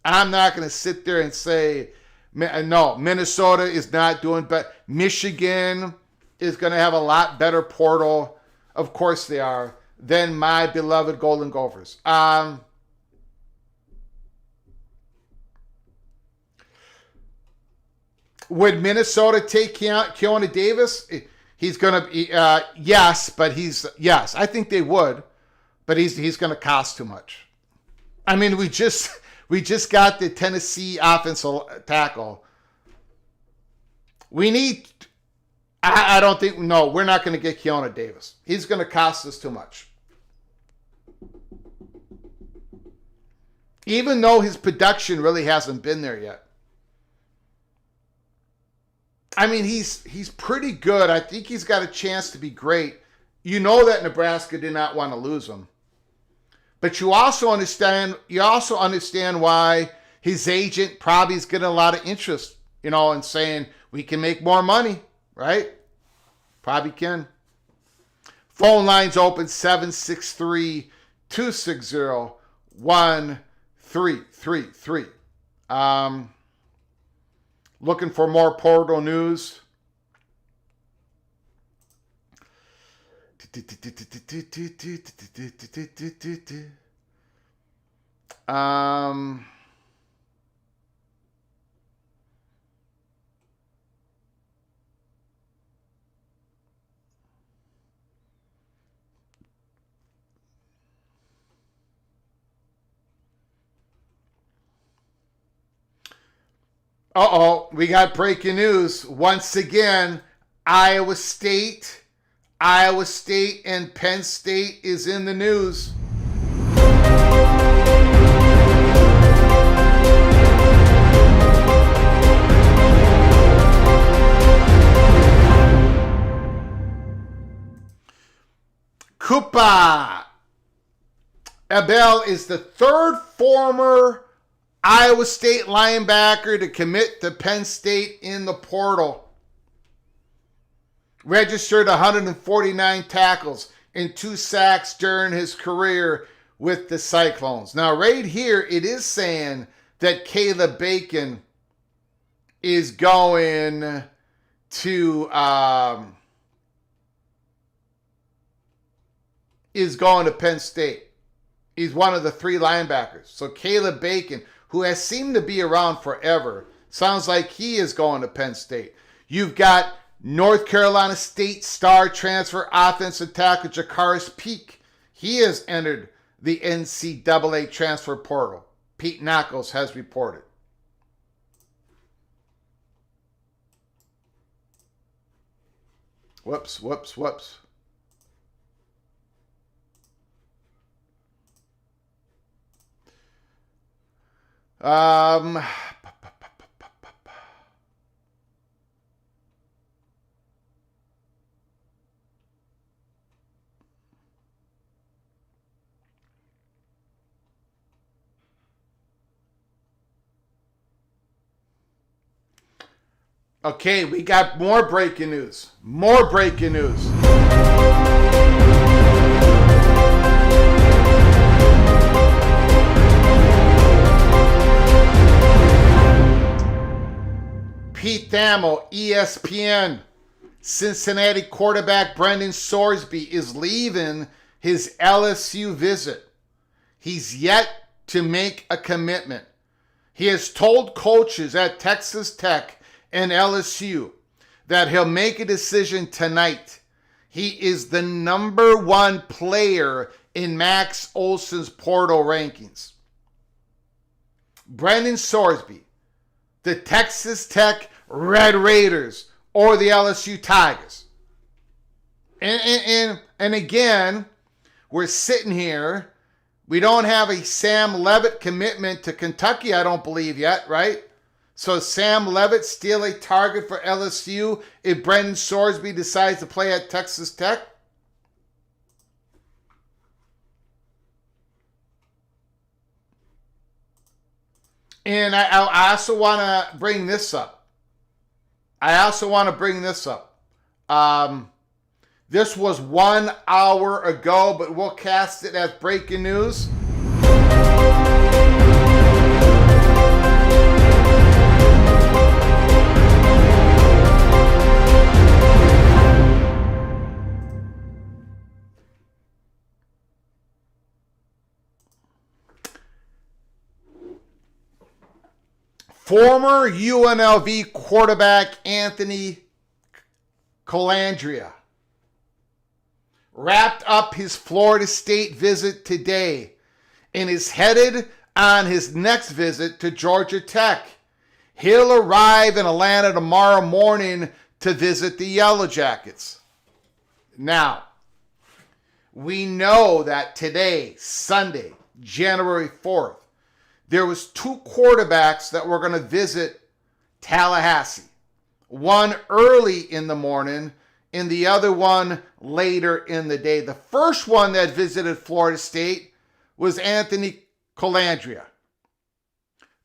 I'm not going to sit there and say, no, Minnesota is not doing better. Michigan is going to have a lot better portal. Of course they are. Than my beloved Golden Gophers. Would Minnesota take Keona Davis? He's going to be, yes, I think they would, but he's going to cost too much. I mean, we just got the Tennessee offensive tackle. We need, I don't think, no, we're not going to get Keona Davis. He's going to cost us too much. Even though his production really hasn't been there yet. I mean, he's pretty good. I think he's got a chance to be great. You know that Nebraska did not want to lose him. But you also understand why his agent probably is getting a lot of interest, and saying we can make more money, right? Probably can. Phone lines open 763 260-1333. Looking for more portal news. We got breaking news. Once again, Iowa State and Penn State is in the news. Koopa Abel is the third former Iowa State linebacker to commit to Penn State in the portal. Registered 149 tackles and 2 sacks during his career with the Cyclones. Now, right here, it is saying that Caleb Bacon is going to Penn State. He's one of the 3 linebackers. So Caleb Bacon, who has seemed to be around forever, sounds like he is going to Penn State. You've got North Carolina State star transfer offensive tackle Jakaris Peak. He has entered the NCAA transfer portal. Pete Knuckles has reported. Whoops. Okay, we got more breaking news. Pete Thamel, ESPN. Cincinnati quarterback Brendan Sorsby is leaving his LSU visit. He's yet to make a commitment. He has told coaches at Texas Tech and LSU that he'll make a decision tonight. He is the number 1 player in Max Olson's portal rankings. Brendan Sorsby, the Texas Tech Red Raiders, or the LSU Tigers. And again, we're sitting here. We don't have a Sam Levitt commitment to Kentucky, I don't believe yet, right? So Sam Levitt still a target for LSU if Brendan Sorsby decides to play at Texas Tech? And I also want to bring this up. This was 1 hour ago, but we'll cast it as breaking news. Former UNLV quarterback Anthony Colandrea wrapped up his Florida State visit today and is headed on his next visit to Georgia Tech. He'll arrive in Atlanta tomorrow morning to visit the Yellow Jackets. Now, we know that today, Sunday, January 4th, there was 2 quarterbacks that were going to visit Tallahassee. One early in the morning and the other one later in the day. The first one that visited Florida State was Anthony Colandrea.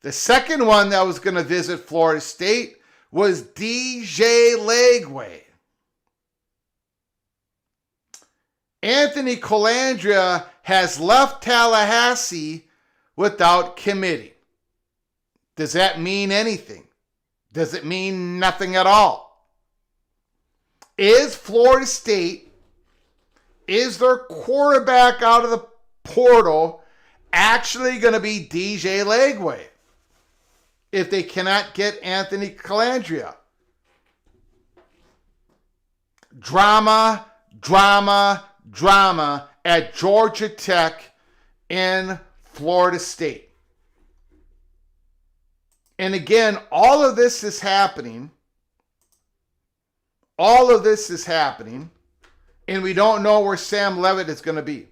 The second one that was going to visit Florida State was DJ Legway. Anthony Colandrea has left Tallahassee without committee. Does that mean anything? Does it mean nothing at all? Is Florida State, is their quarterback out of the portal actually going to be DJ Lagway if they cannot get Anthony Colandrea? Drama at Georgia Tech in Florida State. And again, all of this is happening. And we don't know where Sam Levitt is going to be.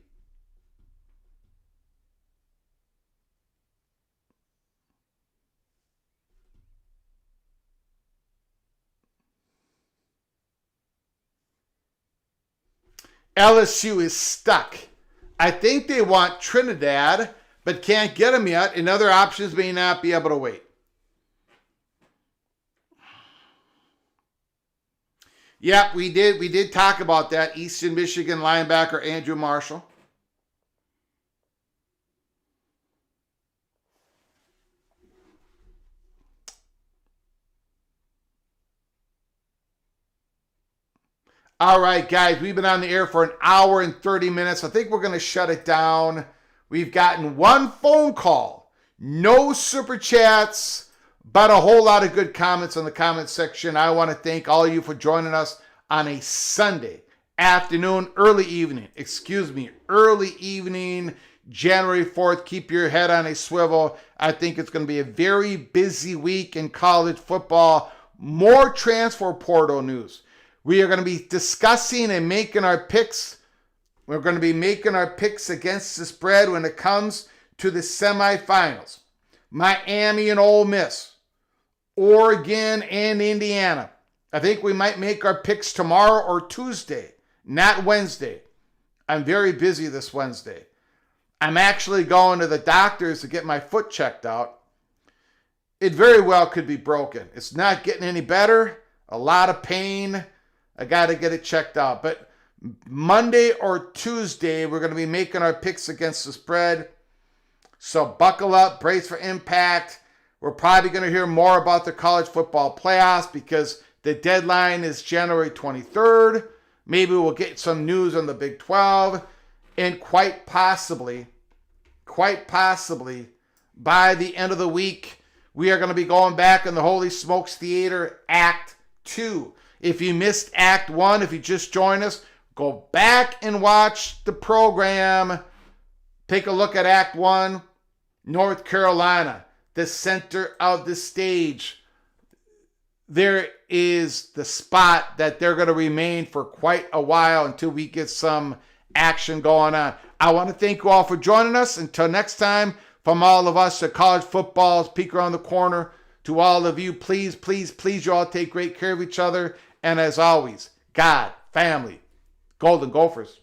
LSU is stuck. I think they want Trinidad, but can't get him yet, and other options may not be able to wait. Yep, we did talk about that. Eastern Michigan linebacker Andrew Marshall. All right, guys, we've been on the air for an hour and 30 minutes. I think we're going to shut it down. We've gotten one phone call, no super chats, but a whole lot of good comments in the comment section. I want to thank all of you for joining us on a Sunday afternoon, early evening, January 4th. Keep your head on a swivel. I think it's going to be a very busy week in college football. More transfer portal news. We are going to be discussing and making our picks. We're going to be making our picks against the spread when it comes to the semifinals. Miami and Ole Miss. Oregon and Indiana. I think we might make our picks tomorrow or Tuesday, not Wednesday. I'm very busy this Wednesday. I'm actually going to the doctors to get my foot checked out. It very well could be broken. It's not getting any better. A lot of pain. I got to get it checked out. But Monday or Tuesday, we're going to be making our picks against the spread. So buckle up, brace for impact. We're probably going to hear more about the college football playoffs because the deadline is January 23rd. Maybe we'll get some news on the Big 12. And quite possibly, by the end of the week, we are going to be going back in the Holy Smokes Theater Act 2. If you missed Act 1, if you just joined us, go back and watch the program. Take a look at Act 1, North Carolina, the center of the stage. There is the spot that they're going to remain for quite a while until we get some action going on. I want to thank you all for joining us. Until next time, from all of us at College Football's Peek Around the Corner, to all of you, please, you all take great care of each other. And as always, God, family, Golden Gophers.